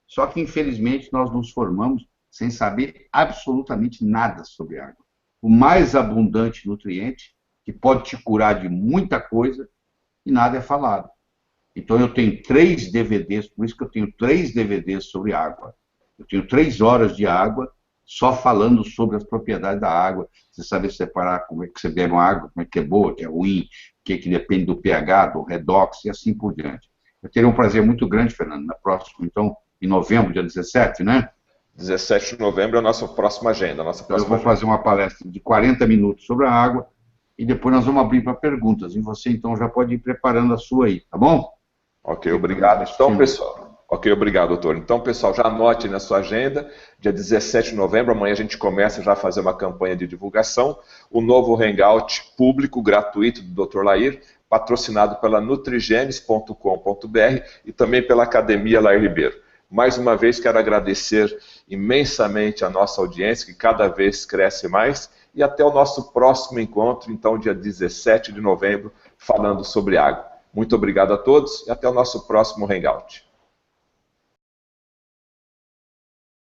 Só que, infelizmente, nós nos formamos sem saber absolutamente nada sobre água. O mais abundante nutriente, que pode te curar de muita coisa, e nada é falado. Então, eu tenho 3 DVDs, por isso que eu tenho 3 DVDs sobre água. Eu tenho 3 horas de água, só falando sobre as propriedades da água. Você sabe separar como é que você bebe uma água, como é que é boa, que é ruim, que depende do pH, do redox, e assim por diante. Eu teria um prazer muito grande, Fernando, na próxima, então, em novembro, dia 17, né? 17 de novembro é a nossa próxima agenda. Então, eu vou fazer uma palestra de 40 minutos sobre a água e depois nós vamos abrir para perguntas. E você, então, já pode ir preparando a sua aí, tá bom? Ok, obrigado. Então, pessoal... Ok, obrigado, doutor. Então, pessoal, já anote na sua agenda, dia 17 de novembro, amanhã a gente começa já a fazer uma campanha de divulgação, o novo Hangout público, gratuito do Dr. Lair, patrocinado pela nutrigenes.com.br e também pela Academia Lair Ribeiro. Mais uma vez, quero agradecer imensamente a nossa audiência, que cada vez cresce mais, e até o nosso próximo encontro, então, dia 17 de novembro, falando sobre água. Muito obrigado a todos e até o nosso próximo Hangout.